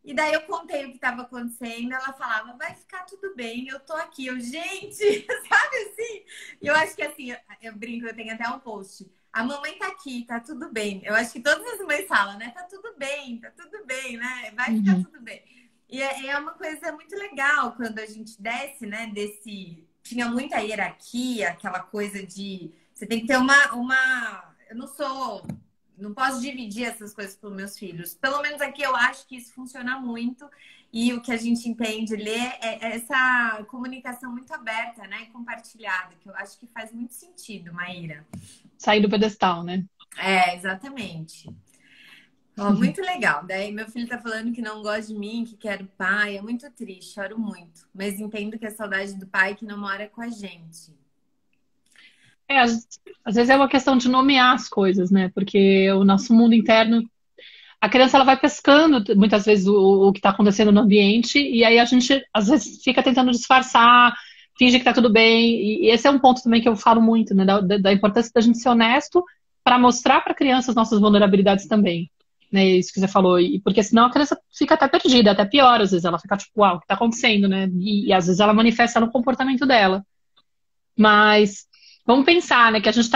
E daí eu contei o que estava acontecendo. Ela falava: vai ficar tudo bem, eu tô aqui. Eu, gente, sabe assim? E eu acho que assim, eu brinco, eu tenho até um post. A mamãe tá aqui, tá tudo bem. Eu acho que todas as mães falam, né? Tá tudo bem, né? Vai ficar tudo bem. E é uma coisa muito legal quando a gente desce, né? Tinha muita hierarquia, aquela coisa de você tem que ter uma... Eu não posso dividir essas coisas para os meus filhos. Pelo menos aqui eu acho que isso funciona muito. E o que a gente entende ler é essa comunicação muito aberta, né? E compartilhada, que eu acho que faz muito sentido, Maíra. Sair do pedestal, né? Exatamente. Muito legal. Daí meu filho tá falando que não gosta de mim, que quer o pai. É muito triste, choro muito. Mas entendo que é saudade do pai que não mora com a gente. Às vezes é uma questão de nomear as coisas, né? Porque o nosso mundo interno, a criança ela vai pescando muitas vezes o que está acontecendo no ambiente, e aí a gente às vezes fica tentando disfarçar, finge que tá tudo bem. E esse é um ponto também que eu falo muito, né? Da importância da gente ser honesto para mostrar para a criança as nossas vulnerabilidades também. Né, isso que você falou, porque senão a criança fica até perdida, até pior, às vezes ela fica tipo, uau, o que tá acontecendo, né? E às vezes ela manifesta no comportamento dela. Mas vamos pensar, né, que a gente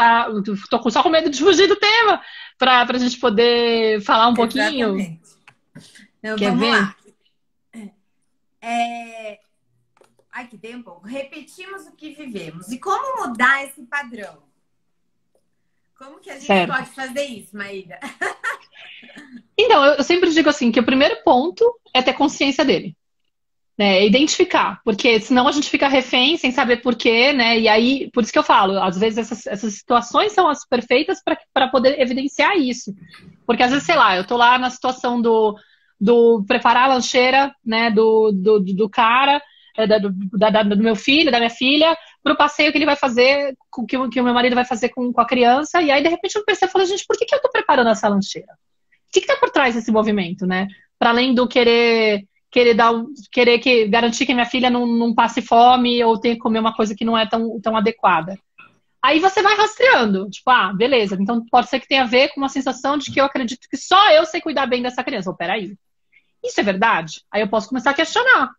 tô só com medo de fugir do tema, pra gente poder falar um pouquinho. Exatamente. Então, Quer vamos ver? lá. Ai, que tempo. Repetimos o que vivemos. E como mudar esse padrão? Como que a gente pode fazer isso, Maíra? Então, eu sempre digo assim, que o primeiro ponto é ter consciência dele. Né, identificar, porque senão a gente fica refém sem saber por quê, né? E aí, por isso que eu falo, às vezes essas situações são as perfeitas para poder evidenciar isso. Porque às vezes, sei lá, eu tô lá na situação do preparar a lancheira, né, do cara, do meu filho, da minha filha, pro passeio que ele vai fazer, que o meu marido vai fazer com a criança, e aí de repente eu percebo e falo, gente, por que eu tô preparando essa lancheira? O que tá por trás desse movimento, né? Para além do querer garantir que minha filha não passe fome ou tenha que comer uma coisa que não é tão adequada. Aí você vai rastreando, tipo, beleza, então pode ser que tenha a ver com uma sensação de que eu acredito que só eu sei cuidar bem dessa criança. Peraí, isso é verdade? Aí eu posso começar a questionar.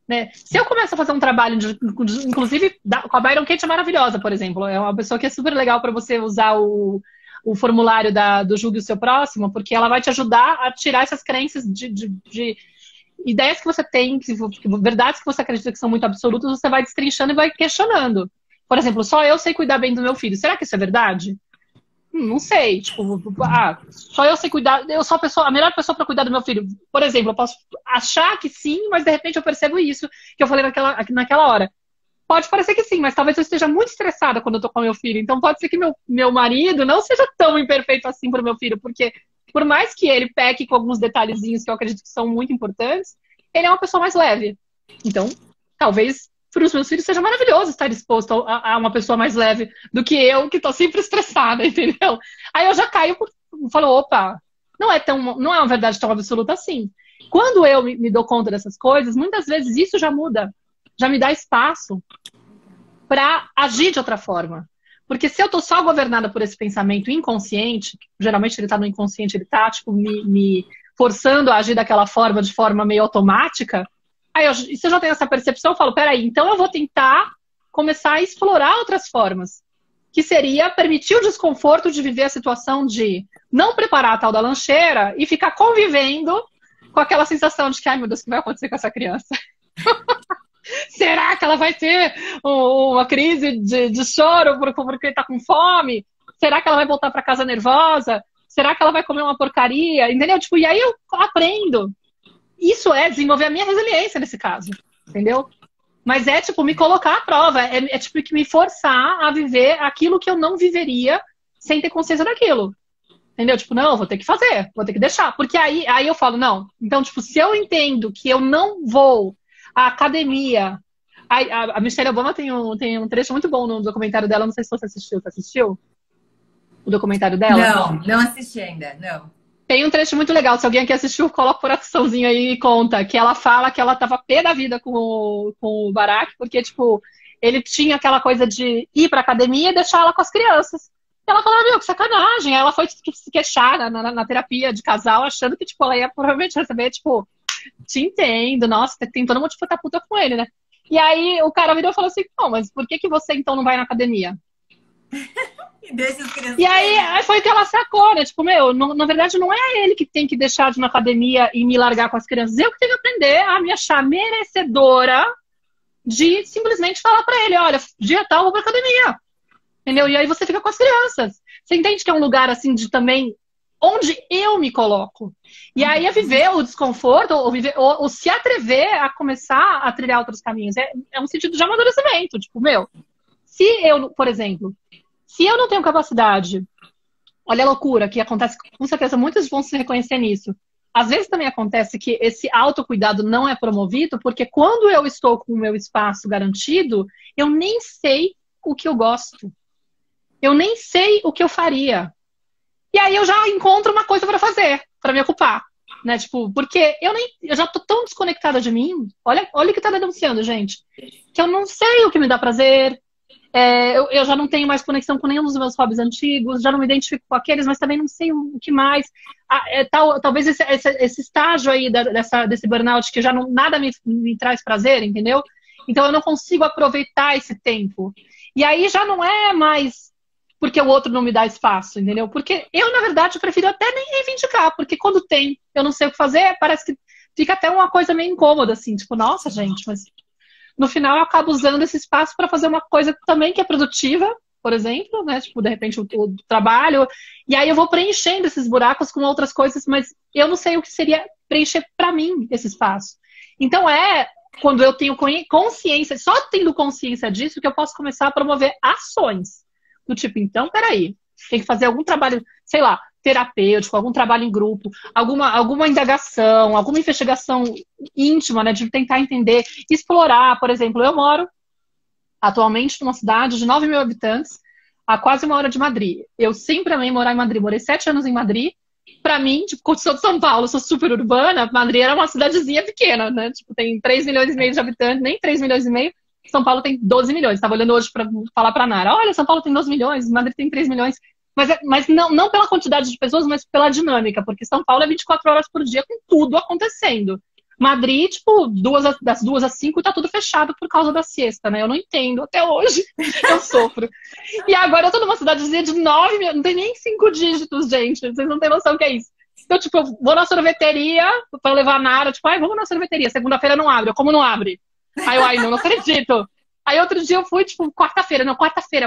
Né? Se eu começo a fazer um trabalho, inclusive com a Byron Katie é maravilhosa, por exemplo, é uma pessoa que é super legal para você usar o formulário do Julgue o Seu Próximo, porque ela vai te ajudar a tirar essas crenças de ideias que você tem, verdades que você acredita que são muito absolutas, você vai destrinchando e vai questionando. Por exemplo, só eu sei cuidar bem do meu filho. Será que isso é verdade? Não sei. Tipo, só eu sei cuidar. Eu sou a melhor pessoa para cuidar do meu filho. Por exemplo, eu posso achar que sim, mas de repente eu percebo isso que eu falei naquela hora. Pode parecer que sim, mas talvez eu esteja muito estressada quando eu tô com meu filho. Então pode ser que meu marido não seja tão imperfeito assim pro meu filho, porque por mais que ele peque com alguns detalhezinhos que eu acredito que são muito importantes, ele é uma pessoa mais leve. Então, talvez para os meus filhos seja maravilhoso estar exposto a uma pessoa mais leve do que eu, que tô sempre estressada, entendeu? Aí eu já caio e falo, opa, não é uma verdade tão absoluta assim. Quando eu me dou conta dessas coisas, muitas vezes isso já muda, já me dá espaço para agir de outra forma. Porque se eu tô só governada por esse pensamento inconsciente, geralmente ele tá no inconsciente, ele tá, tipo, me forçando a agir daquela forma, de forma meio automática, aí se eu já tenho essa percepção, eu falo, peraí, então eu vou tentar começar a explorar outras formas. Que seria permitir o desconforto de viver a situação de não preparar a tal da lancheira e ficar convivendo com aquela sensação de que, ai meu Deus, o que vai acontecer com essa criança? Será que ela vai ter uma crise de choro porque está com fome? Será que ela vai voltar para casa nervosa? Será que ela vai comer uma porcaria? Entendeu? Tipo, e aí eu aprendo. Isso é desenvolver a minha resiliência nesse caso. Entendeu? Mas é, tipo, me colocar à prova. É tipo, me forçar a viver aquilo que eu não viveria sem ter consciência daquilo. Entendeu? Tipo, não, vou ter que fazer, vou ter que deixar. Porque aí eu falo, não. Então, tipo, se eu entendo que eu não vou à academia. A Michelle Obama tem um trecho muito bom no documentário dela, não sei se você assistiu. Você assistiu o documentário dela? Não, não assisti ainda, não. Tem um trecho muito legal. Se alguém aqui assistiu, coloca o coraçãozinho aí e conta. Que ela fala que ela tava pé da vida com o Barack, porque, tipo, ele tinha aquela coisa de ir pra academia e deixar ela com as crianças. E ela falou, meu, que sacanagem. Aí ela foi se queixar na terapia de casal, achando que, tipo, ela ia provavelmente receber, tipo, te entendo, nossa, tem todo mundo tipo, tá puta com ele, né? E aí o cara virou e falou assim, não, mas por que você então não vai na academia? E deixa as crianças E com aí, ele, né? aí foi que ela sacou, né? Tipo, meu, na verdade não é ele que tem que deixar de ir na academia e me largar com as crianças. Eu que tenho que aprender a me achar merecedora de simplesmente falar pra ele, olha, dia tal eu vou pra academia. Entendeu? E aí você fica com as crianças. Você entende que é um lugar, assim, de também onde eu me coloco. E aí é viver o desconforto, ou se atrever a começar a trilhar outros caminhos. É um sentido de amadurecimento. Tipo, meu, se eu, por exemplo, se eu não tenho capacidade, olha a loucura que acontece, com certeza muitos vão se reconhecer nisso. Às vezes também acontece que esse autocuidado não é promovido, porque quando eu estou com o meu espaço garantido, eu nem sei o que eu gosto. Eu nem sei o que eu faria. E aí eu já encontro uma coisa pra fazer, pra me ocupar, né? Tipo, porque eu já tô tão desconectada de mim. Olha o que tá denunciando, gente. Que eu não sei o que me dá prazer. Eu já não tenho mais conexão com nenhum dos meus hobbies antigos, já não me identifico com aqueles, mas também não sei o que mais. Talvez esse estágio aí desse burnout que já não, nada me traz prazer, entendeu? Então eu não consigo aproveitar esse tempo. E aí já não é mais porque o outro não me dá espaço, entendeu? Porque eu, na verdade, prefiro até nem reivindicar, porque quando tem, eu não sei o que fazer, parece que fica até uma coisa meio incômoda, assim, tipo, nossa, gente, mas no final eu acabo usando esse espaço para fazer uma coisa também que é produtiva, por exemplo, né? Tipo, de repente o trabalho, e aí eu vou preenchendo esses buracos com outras coisas, mas eu não sei o que seria preencher para mim esse espaço. Então quando eu tenho consciência, só tendo consciência disso, que eu posso começar a promover ações. Do tipo, então, peraí, tem que fazer algum trabalho, sei lá, terapêutico, algum trabalho em grupo, alguma indagação, alguma investigação íntima, né, de tentar entender, explorar. Por exemplo, eu moro atualmente numa cidade de 9 mil habitantes, a quase 1 hora de Madrid. Eu sempre amei morar em Madrid, morei 7 anos em Madrid. Pra mim, tipo, sou de São Paulo, sou super urbana, Madrid era uma cidadezinha pequena, né? Tipo, tem 3 milhões e meio de habitantes, nem 3 milhões e meio. São Paulo tem 12 milhões. Estava olhando hoje para falar para a Nara. Olha, São Paulo tem 12 milhões, Madrid tem 3 milhões. Mas não pela quantidade de pessoas, mas pela dinâmica, porque São Paulo é 24 horas por dia com tudo acontecendo. Madrid, tipo, das 2 às 5 tá tudo fechado por causa da siesta, né? Eu não entendo, até hoje eu sofro. E agora eu tô numa cidadezinha de 9 milhões, não tem nem 5 dígitos, gente. Vocês não têm noção do que é isso. Então, tipo, eu vou na sorveteria para levar a Nara, tipo, vamos na sorveteria, segunda-feira não abre. Como não abre? Aí eu, não acredito. Aí outro dia eu fui, tipo, quarta-feira,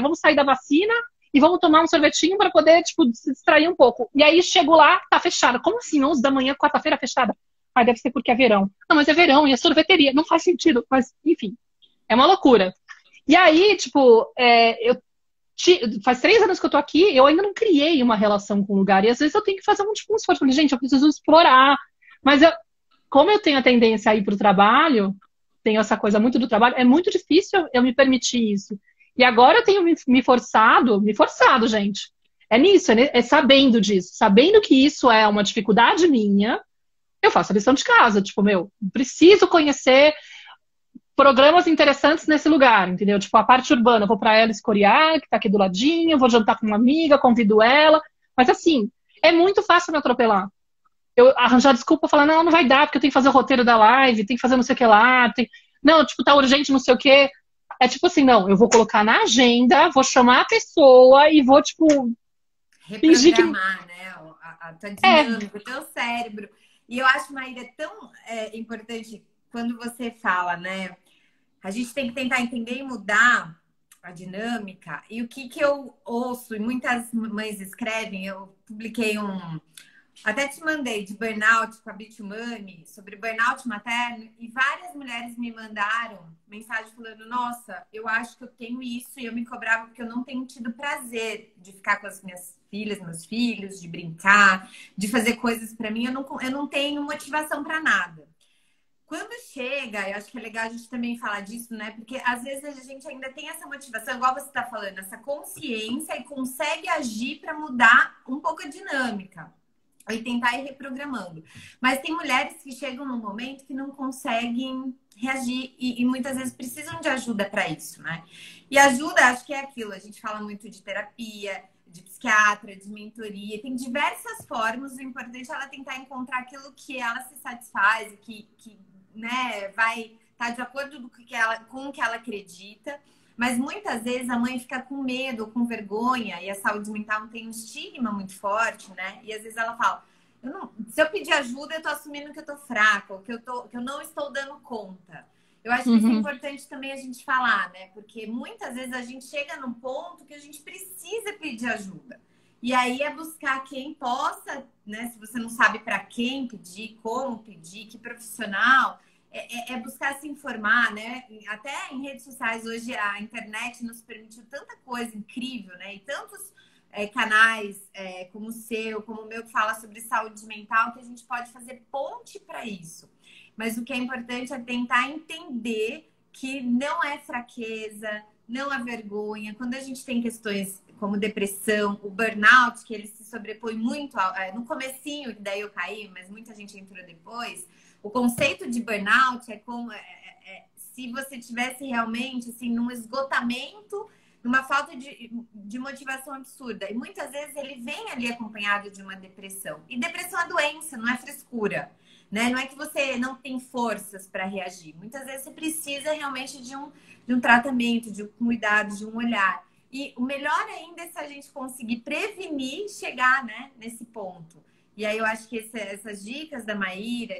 vamos sair da vacina e vamos tomar um sorvetinho para poder, tipo, se distrair um pouco. E aí chego lá, tá fechado. Como assim, 11 da manhã, quarta-feira fechada? Deve ser porque é verão. Não, mas é verão e é sorveteria. Não faz sentido. Mas, enfim, é uma loucura. E aí, tipo, faz 3 anos que eu tô aqui, eu ainda não criei uma relação com o lugar. E às vezes eu tenho que fazer um esforço. Falei, gente, eu preciso explorar. Mas como eu tenho a tendência a ir pro trabalho, tenho essa coisa muito do trabalho, é muito difícil eu me permitir isso. E agora eu tenho me forçado, gente. É nisso, é sabendo disso. Sabendo que isso é uma dificuldade minha, eu faço a lição de casa. Tipo, meu, preciso conhecer programas interessantes nesse lugar, entendeu? Tipo, a parte urbana, eu vou pra ela Escorial, que tá aqui do ladinho, vou jantar com uma amiga, convido ela. Mas assim, é muito fácil me atropelar. Eu arranjar desculpa, falar, não vai dar, porque eu tenho que fazer o roteiro da live, tem que fazer não sei o que lá, não, tipo, tá urgente, não sei o que. É tipo assim, não, eu vou colocar na agenda, vou chamar a pessoa e vou, tipo, fingir que... Reprogramar, né? A tua É, dinâmica, o teu cérebro. E eu acho, Maíra, tão importante quando você fala, né? A gente tem que tentar entender e mudar a dinâmica. E o que eu ouço, e muitas mães escrevem, eu publiquei até te mandei de burnout com a Bitumami, sobre burnout materno, e várias mulheres me mandaram mensagem falando, nossa, eu acho que eu tenho isso, e eu me cobrava porque eu não tenho tido prazer de ficar com as minhas filhas, meus filhos, de brincar, de fazer coisas para mim. Eu não tenho motivação para nada. Quando chega, eu acho que é legal a gente também falar disso, né? Porque às vezes a gente ainda tem essa motivação, igual você está falando, essa consciência e consegue agir para mudar um pouco a dinâmica e tentar ir reprogramando. Mas tem mulheres que chegam num momento que não conseguem reagir e muitas vezes precisam de ajuda para isso, né? E ajuda, acho que é aquilo, a gente fala muito de terapia, de psiquiatra, de mentoria, tem diversas formas, o importante é ela tentar encontrar aquilo que ela se satisfaz, que né, vai estar de acordo com o que ela acredita, mas muitas vezes a mãe fica com medo, com vergonha, e a saúde mental tem um estigma muito forte, né? E às vezes ela fala, se eu pedir ajuda, eu tô assumindo que eu tô fraca, ou que eu não estou dando conta. Eu acho que isso é importante também a gente falar, né? Porque muitas vezes a gente chega num ponto que a gente precisa pedir ajuda. E aí é buscar quem possa, né? Se você não sabe para quem pedir, como pedir, que profissional, é buscar se informar, né? Até em redes sociais hoje a internet nos permitiu tanta coisa incrível, né? E tantos canais como o seu, como o meu, que fala sobre saúde mental, que a gente pode fazer ponte para isso. Mas o que é importante é tentar entender que não é fraqueza, não é vergonha. Quando a gente tem questões como depressão, o burnout, que ele se sobrepõe muito no comecinho, que daí eu caí, mas muita gente entrou depois. O conceito de burnout é como se você tivesse realmente assim, num esgotamento, numa falta de motivação absurda. E muitas vezes ele vem ali acompanhado de uma depressão. E depressão é doença, não é frescura. Né? Não é que você não tem forças para reagir. Muitas vezes você precisa realmente de um tratamento, de um cuidado, de um olhar. E o melhor ainda é se a gente conseguir prevenir chegar, né, nesse ponto. E aí eu acho que essas dicas da Maíra,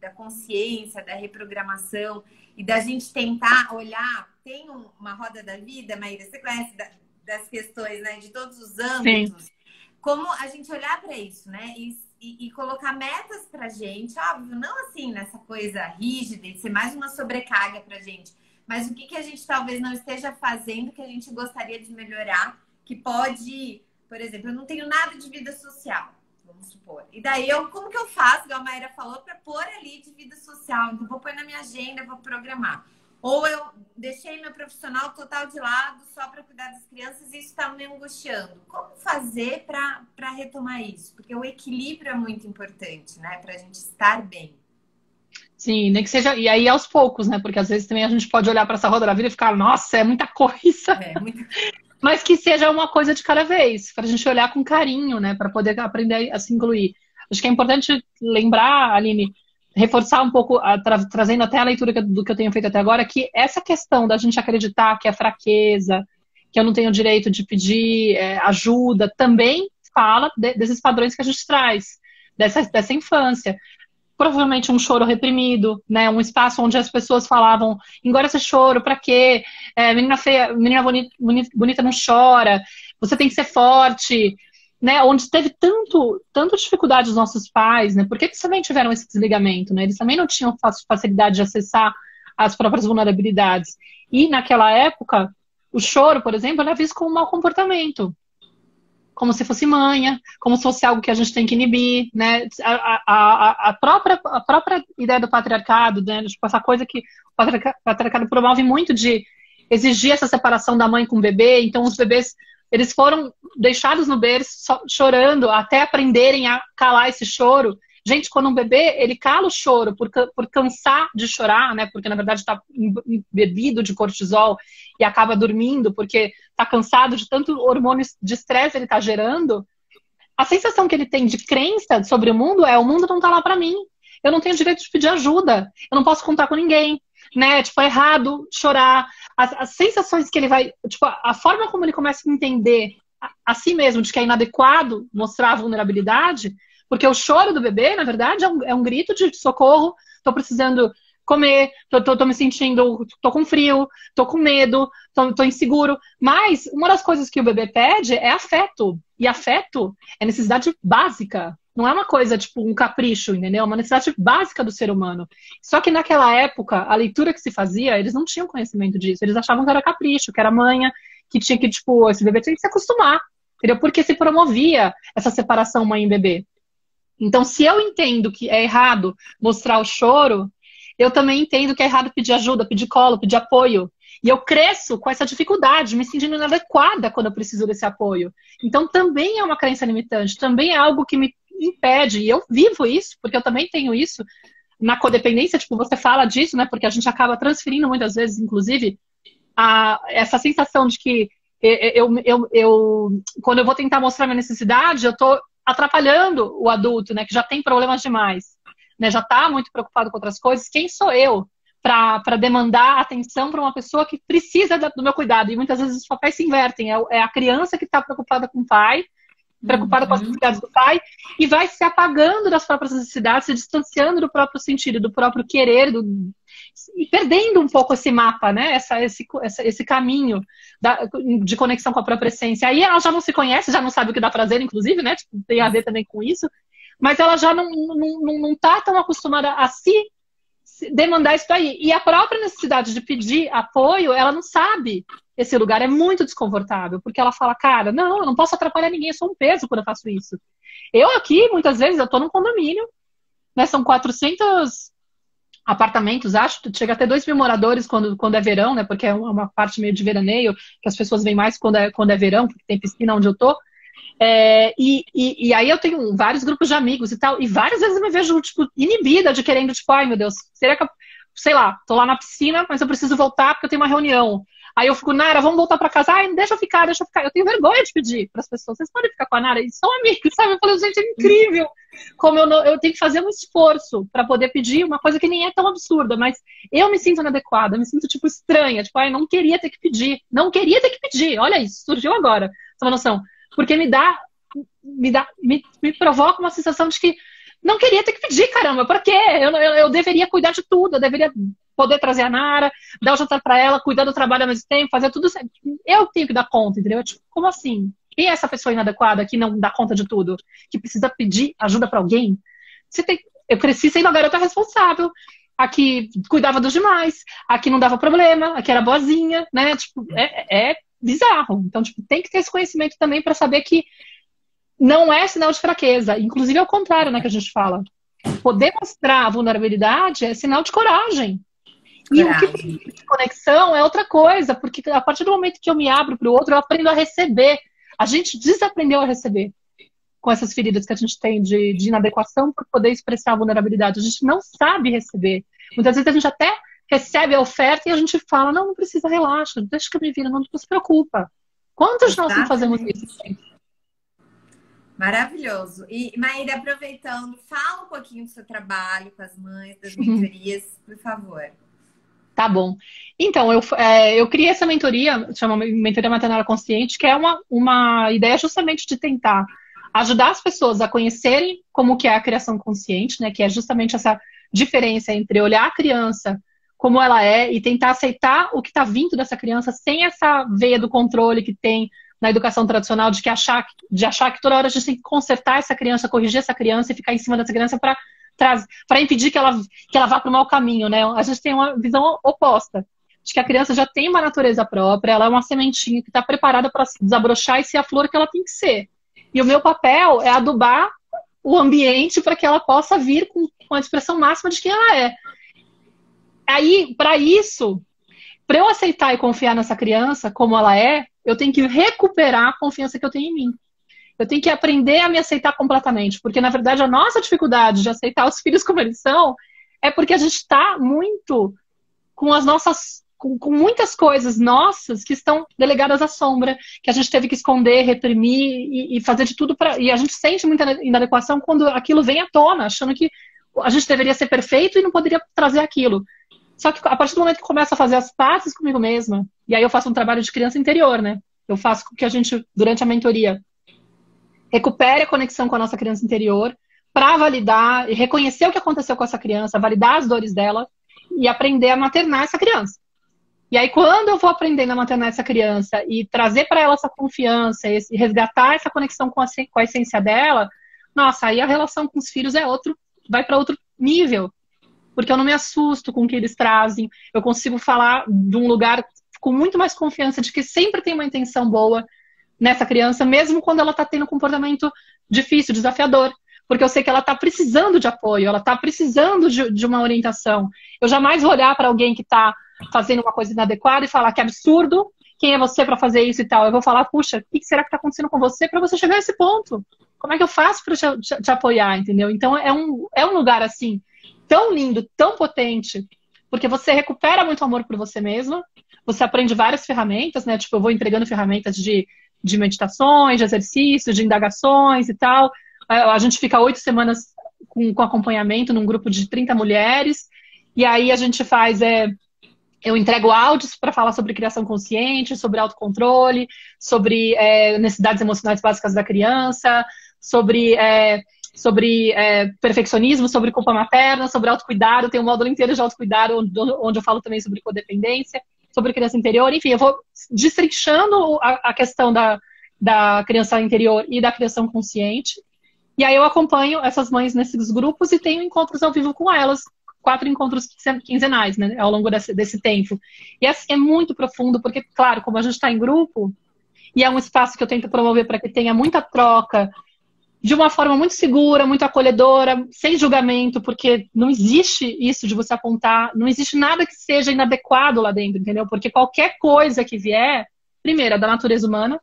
da consciência, da reprogramação e da gente tentar olhar, tem uma roda da vida, Maíra, você conhece das questões, né, de todos os âmbitos. Sim. Como a gente olhar para isso, né, e colocar metas pra gente, óbvio, não assim nessa coisa rígida e ser mais uma sobrecarga pra gente, mas o que a gente talvez não esteja fazendo que a gente gostaria de melhorar, que pode, por exemplo, eu não tenho nada de vida social, vamos supor. E daí como que eu faço, igual a Maíra falou, para pôr ali de vida social? Então vou pôr na minha agenda, vou programar. Ou eu deixei meu profissional total de lado só para cuidar das crianças e isso está me angustiando. Como fazer para retomar isso? Porque o equilíbrio é muito importante, né? Para a gente estar bem. Sim, nem que seja... E aí aos poucos, né? Porque às vezes também a gente pode olhar para essa roda da vida e ficar, nossa, é muita coisa. Muita... Mas que seja uma coisa de cada vez, para a gente olhar com carinho, né? Para poder aprender a se incluir. Acho que é importante lembrar, Aline, reforçar um pouco, trazendo até a leitura do que eu tenho feito até agora, que essa questão da gente acreditar que é fraqueza, que eu não tenho direito de pedir ajuda, também fala desses padrões que a gente traz, dessa infância. Provavelmente um choro reprimido, né? Um espaço onde as pessoas falavam, engora esse choro, pra quê? Menina feia, menina bonita não chora, você tem que ser forte, né? Onde teve tanto dificuldade dos nossos pais, né? Por que eles também tiveram esse desligamento, né? Eles também não tinham facilidade de acessar as próprias vulnerabilidades. E naquela época, o choro, por exemplo, era visto como um mau comportamento. Como se fosse manha, como se fosse algo que a gente tem que inibir, né? A própria ideia do patriarcado, né? Tipo, essa coisa que o patriarcado promove muito de exigir essa separação da mãe com o bebê. Então, os bebês, eles foram deixados no berço chorando até aprenderem a calar esse choro. Gente, quando um bebê, ele cala o choro por cansar de chorar, né? Porque, na verdade, está embebido de cortisol e acaba dormindo porque está cansado de tanto hormônio de estresse ele está gerando. A sensação que ele tem de crença sobre o mundo é: o mundo não está lá para mim. Eu não tenho direito de pedir ajuda. Eu não posso contar com ninguém, né? Tipo, é errado chorar. As sensações que ele vai... Tipo, a forma como ele começa a entender a si mesmo de que é inadequado mostrar a vulnerabilidade... Porque o choro do bebê, na verdade, é um grito de socorro. Tô precisando comer, tô me sentindo, tô com frio, tô com medo, tô inseguro. Mas uma das coisas que o bebê pede é afeto. E afeto é necessidade básica. Não é uma coisa, tipo, um capricho, entendeu? É uma necessidade básica do ser humano. Só que naquela época, a leitura que se fazia, eles não tinham conhecimento disso. Eles achavam que era capricho, que era manha, que tinha que, tipo, esse bebê tinha que se acostumar. entendeu? Porque se promovia essa separação mãe e bebê. Então, se eu entendo que é errado mostrar o choro, eu também entendo que é errado pedir ajuda, pedir colo, pedir apoio. E eu cresço com essa dificuldade, me sentindo inadequada quando eu preciso desse apoio. Então, também é uma crença limitante, também é algo que me impede. E eu vivo isso, porque eu também tenho isso. Na codependência, tipo, você fala disso, né? Porque a gente acaba transferindo muitas vezes, inclusive, essa sensação de que quando eu vou tentar mostrar minha necessidade, eu estou atrapalhando o adulto, né? Que já tem problemas demais, né? Já está muito preocupado com outras coisas. Quem sou eu para demandar atenção para uma pessoa que precisa do meu cuidado? E muitas vezes os papéis se invertem. É a criança que está preocupada com o pai, preocupada com as necessidades do pai, e vai se apagando das próprias necessidades, se distanciando do próprio sentido, do próprio querer, e perdendo um pouco esse mapa, né? Esse caminho de conexão com a própria essência. Aí ela já não se conhece, já não sabe o que dá prazer, inclusive, né? Tipo, tem a ver também com isso, mas ela já não tá tão acostumada a se demandar isso daí. E a própria necessidade de pedir apoio, ela não sabe. Esse lugar é muito desconfortável, porque ela fala, cara, não, eu não posso atrapalhar ninguém, eu sou um peso quando eu faço isso. Eu aqui, muitas vezes, eu tô num condomínio, né, são 400 apartamentos, acho, chega até 2.000 moradores quando é verão, né, porque é uma parte meio de veraneio, que as pessoas vêm mais quando é verão, porque tem piscina onde eu tô. E aí eu tenho vários grupos de amigos e tal, e várias vezes eu me vejo, tipo, inibida de querendo, tipo, ai meu Deus, será que eu, sei lá, tô lá na piscina, mas eu preciso voltar porque eu tenho uma reunião. Aí eu fico, Nara, vamos voltar pra casa. Ai, deixa eu ficar. Eu tenho vergonha de pedir pras pessoas. Vocês podem ficar com a Nara? Eles são amigos, sabe? Eu falei, gente, é incrível. Como eu tenho que fazer um esforço pra poder pedir uma coisa que nem é tão absurda, mas eu me sinto inadequada, me sinto, tipo, estranha. Tipo, ai, não queria ter que pedir. Não queria ter que pedir. Olha isso, surgiu agora. Essa é uma noção. Porque me provoca uma sensação de que não queria ter que pedir, caramba. Por quê? Eu deveria cuidar de tudo. Eu deveria poder trazer a Nara, dar o jantar pra ela, cuidar do trabalho ao mesmo tempo, fazer tudo. Eu tenho que dar conta, entendeu? Tipo, como assim? Quem é essa pessoa inadequada que não dá conta de tudo? Que precisa pedir ajuda pra alguém? Eu cresci sendo a garota responsável. A que cuidava dos demais, a que não dava problema, a que era boazinha, né? Tipo, é bizarro. Então, tipo, tem que ter esse conhecimento também pra saber que não é sinal de fraqueza. Inclusive, é o contrário, né, que a gente fala. Poder mostrar a vulnerabilidade é sinal de coragem. E o que tem de conexão é outra coisa, porque a partir do momento que eu me abro para o outro, eu aprendo a receber. A gente desaprendeu a receber com essas feridas que a gente tem de inadequação por poder expressar a vulnerabilidade. A gente não sabe receber. Muitas vezes a gente até recebe a oferta e a gente fala, não precisa, relaxa, deixa que eu me vira, não se preocupa. Quantos de nós não fazemos isso? Maravilhoso. E, Maíra, aproveitando, fala um pouquinho do seu trabalho com as mães, das mentorias, por favor. Tá bom. Então, eu criei essa mentoria, chama Mentoria Maternal Consciente, que é uma ideia justamente de tentar ajudar as pessoas a conhecerem como que é a criação consciente, né? Que é justamente essa diferença entre olhar a criança como ela é e tentar aceitar o que está vindo dessa criança sem essa veia do controle que tem na educação tradicional de achar que toda hora a gente tem que consertar essa criança, corrigir essa criança e ficar em cima dessa criança para impedir que ela vá para o mau caminho, né? A gente tem uma visão oposta, de que a criança já tem uma natureza própria, ela é uma sementinha que está preparada para se desabrochar e ser a flor que ela tem que ser. E o meu papel é adubar o ambiente para que ela possa vir com a expressão máxima de quem ela é. Aí, para isso, para eu aceitar e confiar nessa criança como ela é, eu tenho que recuperar a confiança que eu tenho em mim. Eu tenho que aprender a me aceitar completamente, porque, na verdade, a nossa dificuldade de aceitar os filhos como eles são é porque a gente está muito com as nossas... Com muitas coisas nossas que estão delegadas à sombra, que a gente teve que esconder, reprimir e fazer de tudo para... E a gente sente muita inadequação quando aquilo vem à tona, achando que a gente deveria ser perfeito e não poderia trazer aquilo. Só que a partir do momento que começa a fazer as pazes comigo mesma, e aí eu faço um trabalho de criança interior, né? Eu faço com que a gente, durante a mentoria, recupere a conexão com a nossa criança interior para validar e reconhecer o que aconteceu com essa criança, validar as dores dela e aprender a maternar essa criança. E aí, quando eu vou aprendendo a maternar essa criança e trazer para ela essa confiança e resgatar essa conexão com a essência dela, nossa, aí a relação com os filhos vai para outro nível. Porque eu não me assusto com o que eles trazem, eu consigo falar de um lugar com muito mais confiança de que sempre tem uma intenção boa, nessa criança, mesmo quando ela está tendo um comportamento difícil, desafiador. Porque eu sei que ela está precisando de apoio, ela está precisando de uma orientação. Eu jamais vou olhar para alguém que está fazendo uma coisa inadequada e falar que absurdo, quem é você para fazer isso e tal. Eu vou falar, puxa, o que será que está acontecendo com você para você chegar a esse ponto? Como é que eu faço para te apoiar, entendeu? Então é um lugar assim, tão lindo, tão potente, porque você recupera muito amor por você mesma, você aprende várias ferramentas, né? Tipo, eu vou entregando ferramentas de meditações, de exercícios, de indagações e tal. A gente fica 8 semanas com acompanhamento num grupo de 30 mulheres, e aí a gente faz... eu entrego áudios para falar sobre criação consciente, sobre autocontrole, sobre necessidades emocionais básicas da criança, sobre perfeccionismo, sobre culpa materna, sobre autocuidado. Tem um módulo inteiro de autocuidado, onde eu falo também sobre codependência, sobre criança interior. Enfim, eu vou destrinchando a questão da criança interior e da criação consciente. E aí eu acompanho essas mães nesses grupos e tenho encontros ao vivo com elas. 4 encontros quinzenais, né, ao longo desse tempo. E assim, é muito profundo, porque, claro, como a gente está em grupo, e é um espaço que eu tento promover para que tenha muita troca, de uma forma muito segura, muito acolhedora, sem julgamento, porque não existe isso de você apontar, não existe nada que seja inadequado lá dentro, entendeu? Porque qualquer coisa que vier, primeiro, é da natureza humana,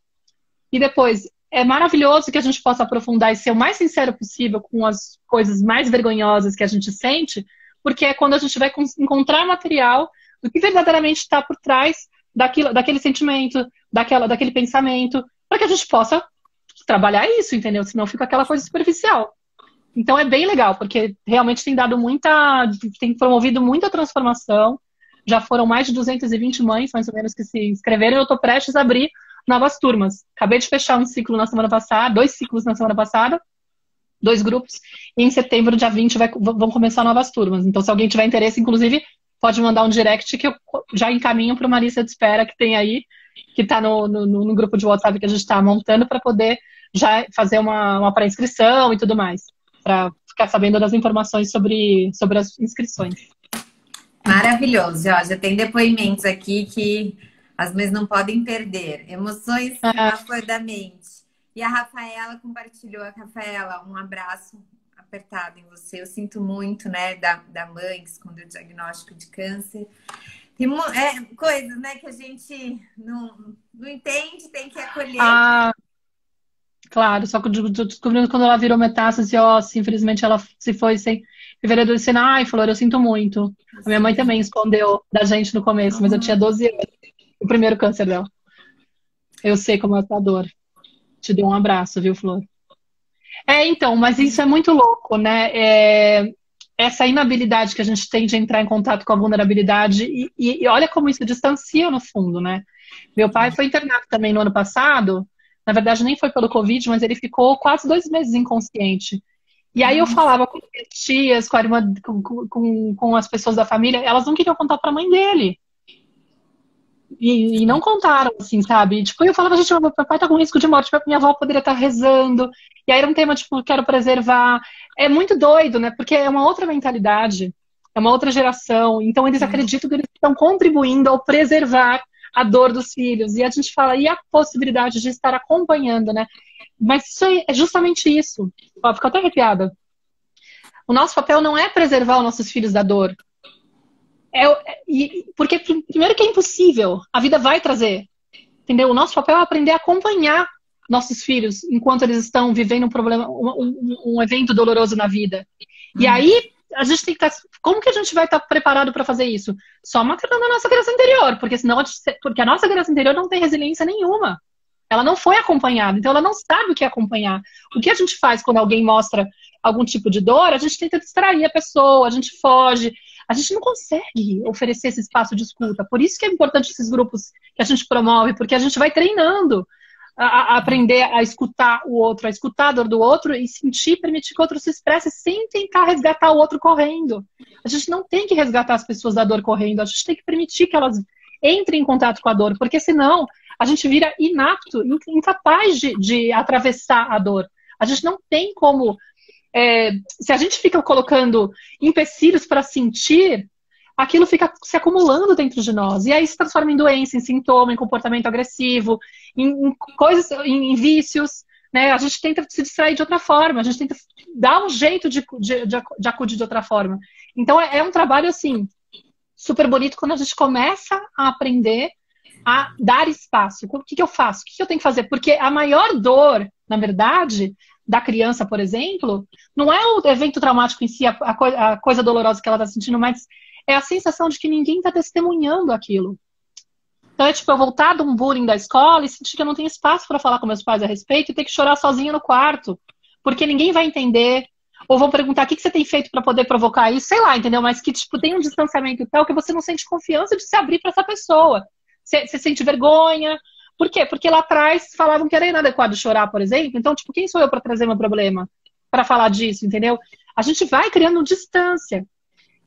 e depois, é maravilhoso que a gente possa aprofundar e ser o mais sincero possível com as coisas mais vergonhosas que a gente sente, porque é quando a gente vai encontrar material do que verdadeiramente está por trás daquele sentimento, daquele pensamento, para que a gente possa trabalhar isso, entendeu? Senão fica aquela coisa superficial. Então é bem legal, porque realmente tem promovido muita transformação. Já foram mais de 220 mães, mais ou menos, que se inscreveram. Eu estou prestes a abrir novas turmas. Acabei de fechar um ciclo na semana passada, 2 ciclos na semana passada, 2 grupos, e em setembro, dia 20, vão começar novas turmas. Então, se alguém tiver interesse, inclusive, pode mandar um direct que eu já encaminho para uma lista de espera que tem aí, que está no grupo de WhatsApp que a gente está montando, para poder já fazer uma pré-inscrição e tudo mais, para ficar sabendo das informações sobre as inscrições. Maravilhoso, ó, já tem depoimentos aqui que as mães não podem perder. Emoções à flor da mente. E a Rafaela compartilhou. Rafaela, um abraço apertado em você. Eu sinto muito, né, da mãe que escondeu o diagnóstico de câncer. Tem coisas, né, que a gente não entende, tem que acolher. Claro, só que eu descobrindo quando ela virou metástase, infelizmente ela se foi sem... Em fevereiro disse, ai, Flor, eu sinto muito. A minha mãe também escondeu da gente no começo, mas eu tinha 12 anos. O primeiro câncer dela. Eu sei como é essa dor. Te dei um abraço, viu, Flor? Então, mas isso é muito louco, né? Essa inabilidade que a gente tem de entrar em contato com a vulnerabilidade e olha como isso distancia no fundo, né? Meu pai foi internado também no ano passado, na verdade nem foi pelo Covid, mas ele ficou quase 2 meses inconsciente. E aí eu falava com as tias, com a irmã, com as pessoas da família, elas não queriam contar pra mãe dele. E não contaram, assim, sabe? E, tipo, eu falava, gente, meu pai tá com risco de morte, minha avó poderia estar rezando. E aí era um tema, tipo, quero preservar. É muito doido, né? Porque é uma outra mentalidade, é uma outra geração. Então eles acreditam que eles estão contribuindo ao preservar a dor dos filhos. E a gente fala, e a possibilidade de estar acompanhando, né? Mas isso é justamente isso. Ó, fico até arrepiada. O nosso papel não é preservar os nossos filhos da dor. Porque primeiro que é impossível, a vida vai trazer, entendeu? O nosso papel é aprender a acompanhar nossos filhos enquanto eles estão vivendo um problema, um evento doloroso na vida. E aí a gente tem que estar, como que a gente vai estar preparado para fazer isso? Só maternando a nossa criança interior, porque a nossa criança interior não tem resiliência nenhuma. Ela não foi acompanhada, então ela não sabe o que é acompanhar. O que a gente faz quando alguém mostra algum tipo de dor? A gente tenta distrair a pessoa, a gente foge. A gente não consegue oferecer esse espaço de escuta. Por isso que é importante esses grupos que a gente promove, porque a gente vai treinando a aprender a escutar o outro, a escutar a dor do outro e sentir, permitir que o outro se expresse sem tentar resgatar o outro correndo. A gente não tem que resgatar as pessoas da dor correndo, a gente tem que permitir que elas entrem em contato com a dor, porque senão a gente vira inapto, incapaz de atravessar a dor. A gente não tem como... se a gente fica colocando empecilhos para sentir, aquilo fica se acumulando dentro de nós. E aí se transforma em doença, em sintoma, em comportamento agressivo, em coisas, em vícios, né? A gente tenta se distrair de outra forma, a gente tenta dar um jeito de acudir de outra forma. Então é um trabalho, assim, super bonito quando a gente começa a aprender a dar espaço. O que eu faço? O que eu tenho que fazer? Porque a maior dor, na verdade, da criança, por exemplo, não é o evento traumático em si, a coisa dolorosa que ela está sentindo, mas é a sensação de que ninguém está testemunhando aquilo. Então é tipo, eu voltar de um bullying da escola e sentir que eu não tenho espaço para falar com meus pais a respeito e ter que chorar sozinha no quarto, porque ninguém vai entender. Ou vão perguntar o que você tem feito para poder provocar isso, sei lá, entendeu? Mas que tipo, tem um distanciamento tal que você não sente confiança de se abrir para essa pessoa. Você sente vergonha. Por quê? Porque lá atrás falavam que era inadequado chorar, por exemplo. Então, tipo, quem sou eu para trazer meu problema? Para falar disso, entendeu? A gente vai criando distância.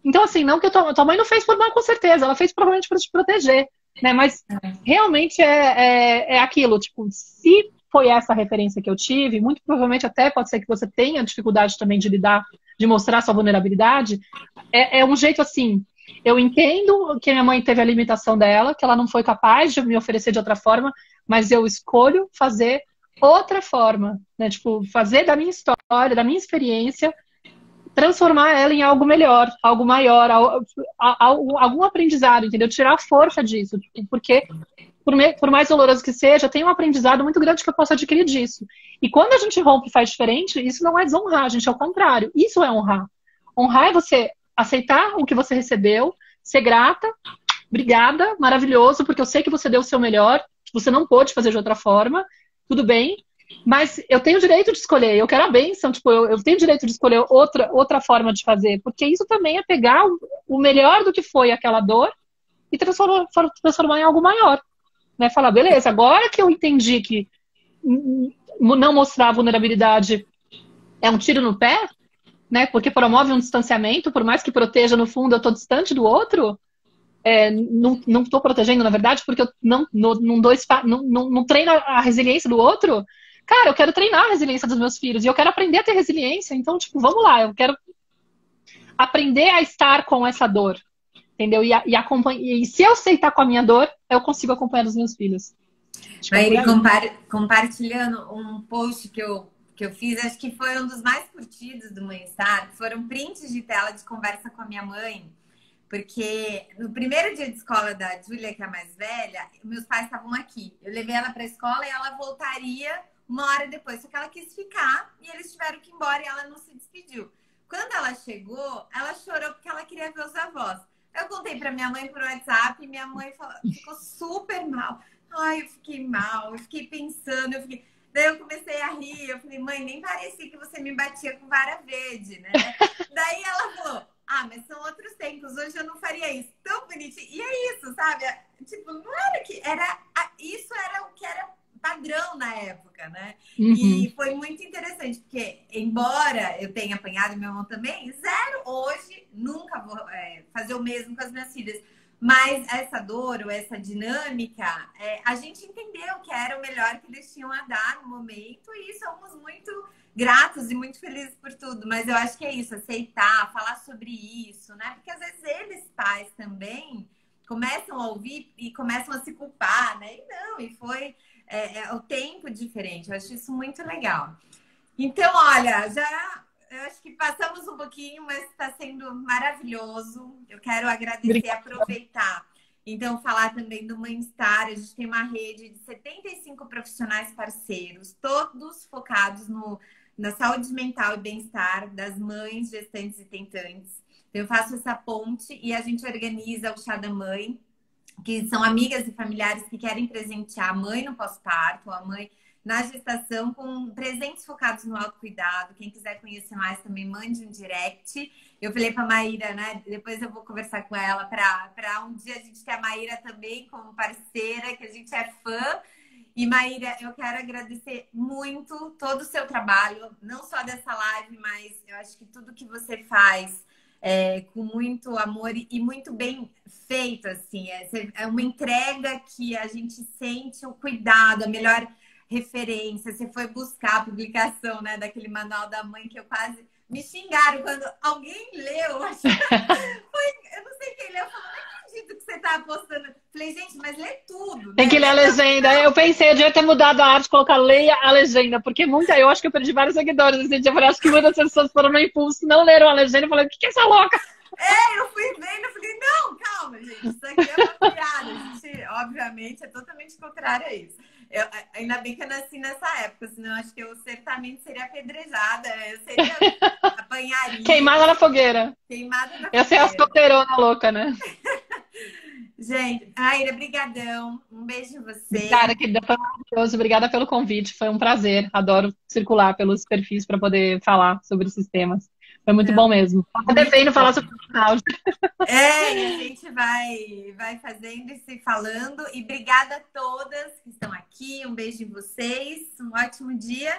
Então, assim, não que tua mãe não fez por mal, com certeza. Ela fez provavelmente para te proteger, né? Mas realmente é aquilo. Tipo, se foi essa referência que eu tive, muito provavelmente até pode ser que você tenha dificuldade também de lidar, de mostrar sua vulnerabilidade. É um jeito assim. Eu entendo que minha mãe teve a limitação dela, que ela não foi capaz de me oferecer de outra forma, mas eu escolho fazer outra forma, né? Tipo, fazer da minha história, da minha experiência, transformar ela em algo melhor, algo maior, algum aprendizado, entendeu? Tirar a força disso, porque por mais doloroso que seja, tem um aprendizado muito grande que eu posso adquirir disso. E quando a gente rompe e faz diferente, isso não é desonrar, gente, é o contrário. Isso é honrar. Honrar é você aceitar o que você recebeu, ser grata, obrigada, maravilhoso, porque eu sei que você deu o seu melhor, você não pôde fazer de outra forma, tudo bem, mas eu tenho o direito de escolher, eu quero a bênção, tipo, eu tenho o direito de escolher outra forma de fazer, porque isso também é pegar o melhor do que foi aquela dor e transformar em algo maior, né? Falar, beleza, agora que eu entendi que não mostrar vulnerabilidade é um tiro no pé, né? Porque promove um distanciamento, por mais que proteja, no fundo, eu estou distante do outro, não estou protegendo, na verdade, porque eu não treino a resiliência do outro. Cara, eu quero treinar a resiliência dos meus filhos e eu quero aprender a ter resiliência. Então, tipo, vamos lá, eu quero aprender a estar com essa dor, entendeu? E se eu aceitar com a minha dor, eu consigo acompanhar os meus filhos. Maíra, compartilhando um post que eu fiz, acho que foi um dos mais curtidos do Mãe-Estar, foram prints de tela de conversa com a minha mãe, porque no primeiro dia de escola da Júlia, que é a mais velha, meus pais estavam aqui. Eu levei ela para a escola e ela voltaria 1 hora depois, só que ela quis ficar e eles tiveram que ir embora e ela não se despediu. Quando ela chegou, ela chorou porque ela queria ver os avós. Eu contei para minha mãe por WhatsApp e minha mãe ficou super mal. Ai, eu fiquei mal, eu fiquei pensando, Daí eu comecei a rir, eu falei, mãe, nem parecia que você me batia com vara verde, né? Daí ela falou, mas são outros tempos, hoje eu não faria isso. Tão bonitinho. E é isso, sabe? Tipo, não era que... Isso era o que era padrão na época, né? Uhum. E foi muito interessante, porque embora eu tenha apanhado meu irmão também, zero hoje, nunca vou fazer o mesmo com as minhas filhas. Mas essa dor ou essa dinâmica, a gente entendeu que era o melhor que eles tinham a dar no momento e somos muito gratos e muito felizes por tudo. Mas eu acho que é isso, aceitar, falar sobre isso, né? Porque às vezes eles, pais, também começam a ouvir e começam a se culpar, né? E foi o tempo diferente. Eu acho isso muito legal. Então, olha, eu acho que passamos um pouquinho, mas está sendo maravilhoso. Eu quero agradecer e aproveitar. Então, falar também do Mãe-Estar. A gente tem uma rede de 75 profissionais parceiros, todos focados na saúde mental e bem-estar das mães, gestantes e tentantes. Então, eu faço essa ponte e a gente organiza o Chá da Mãe, que são amigas e familiares que querem presentear a mãe no pós-parto, a mãe na gestação, com presentes focados no autocuidado. Quem quiser conhecer mais também, mande um direct. Eu falei para a Maíra, né? Depois eu vou conversar com ela para um dia a gente ter a Maíra também como parceira, que a gente é fã. E Maíra, eu quero agradecer muito todo o seu trabalho, não só dessa live, mas eu acho que tudo que você faz com muito amor e muito bem feito, assim. É uma entrega que a gente sente o cuidado, a melhor referência. Você foi buscar a publicação, né, daquele manual da mãe que eu quase me xingaram quando alguém leu. Eu não sei quem leu e falou, não acredito que você tá postando. Falei, gente, mas lê tudo, Tem né? que ler a legenda. Eu pensei, eu devia ter mudado a arte, colocar leia a legenda, porque eu acho que eu perdi vários seguidores esse dia. Eu falei, acho que muitas pessoas foram no impulso, não leram a legenda e falei, o que é essa louca? Eu fui vendo, eu falei, não, calma, gente, isso aqui é uma piada. A gente, obviamente, é totalmente contrário a isso. Ainda bem que eu nasci nessa época, senão acho que eu certamente seria apedrejada, eu seria apanharia. Queimada na fogueira. Queimada na Eu sei a fogueira. solteirona louca, né? Gente, Aira, brigadão. Um beijo em você. Cara, querida, foi maravilhoso. Obrigada pelo convite. Foi um prazer. Adoro circular pelos perfis para poder falar sobre esses temas. Foi muito bom mesmo. Tava devendo falar sobre o burnout. E a gente vai fazendo e se falando. E obrigada a todas que estão aqui. Um beijo em vocês. Um ótimo dia.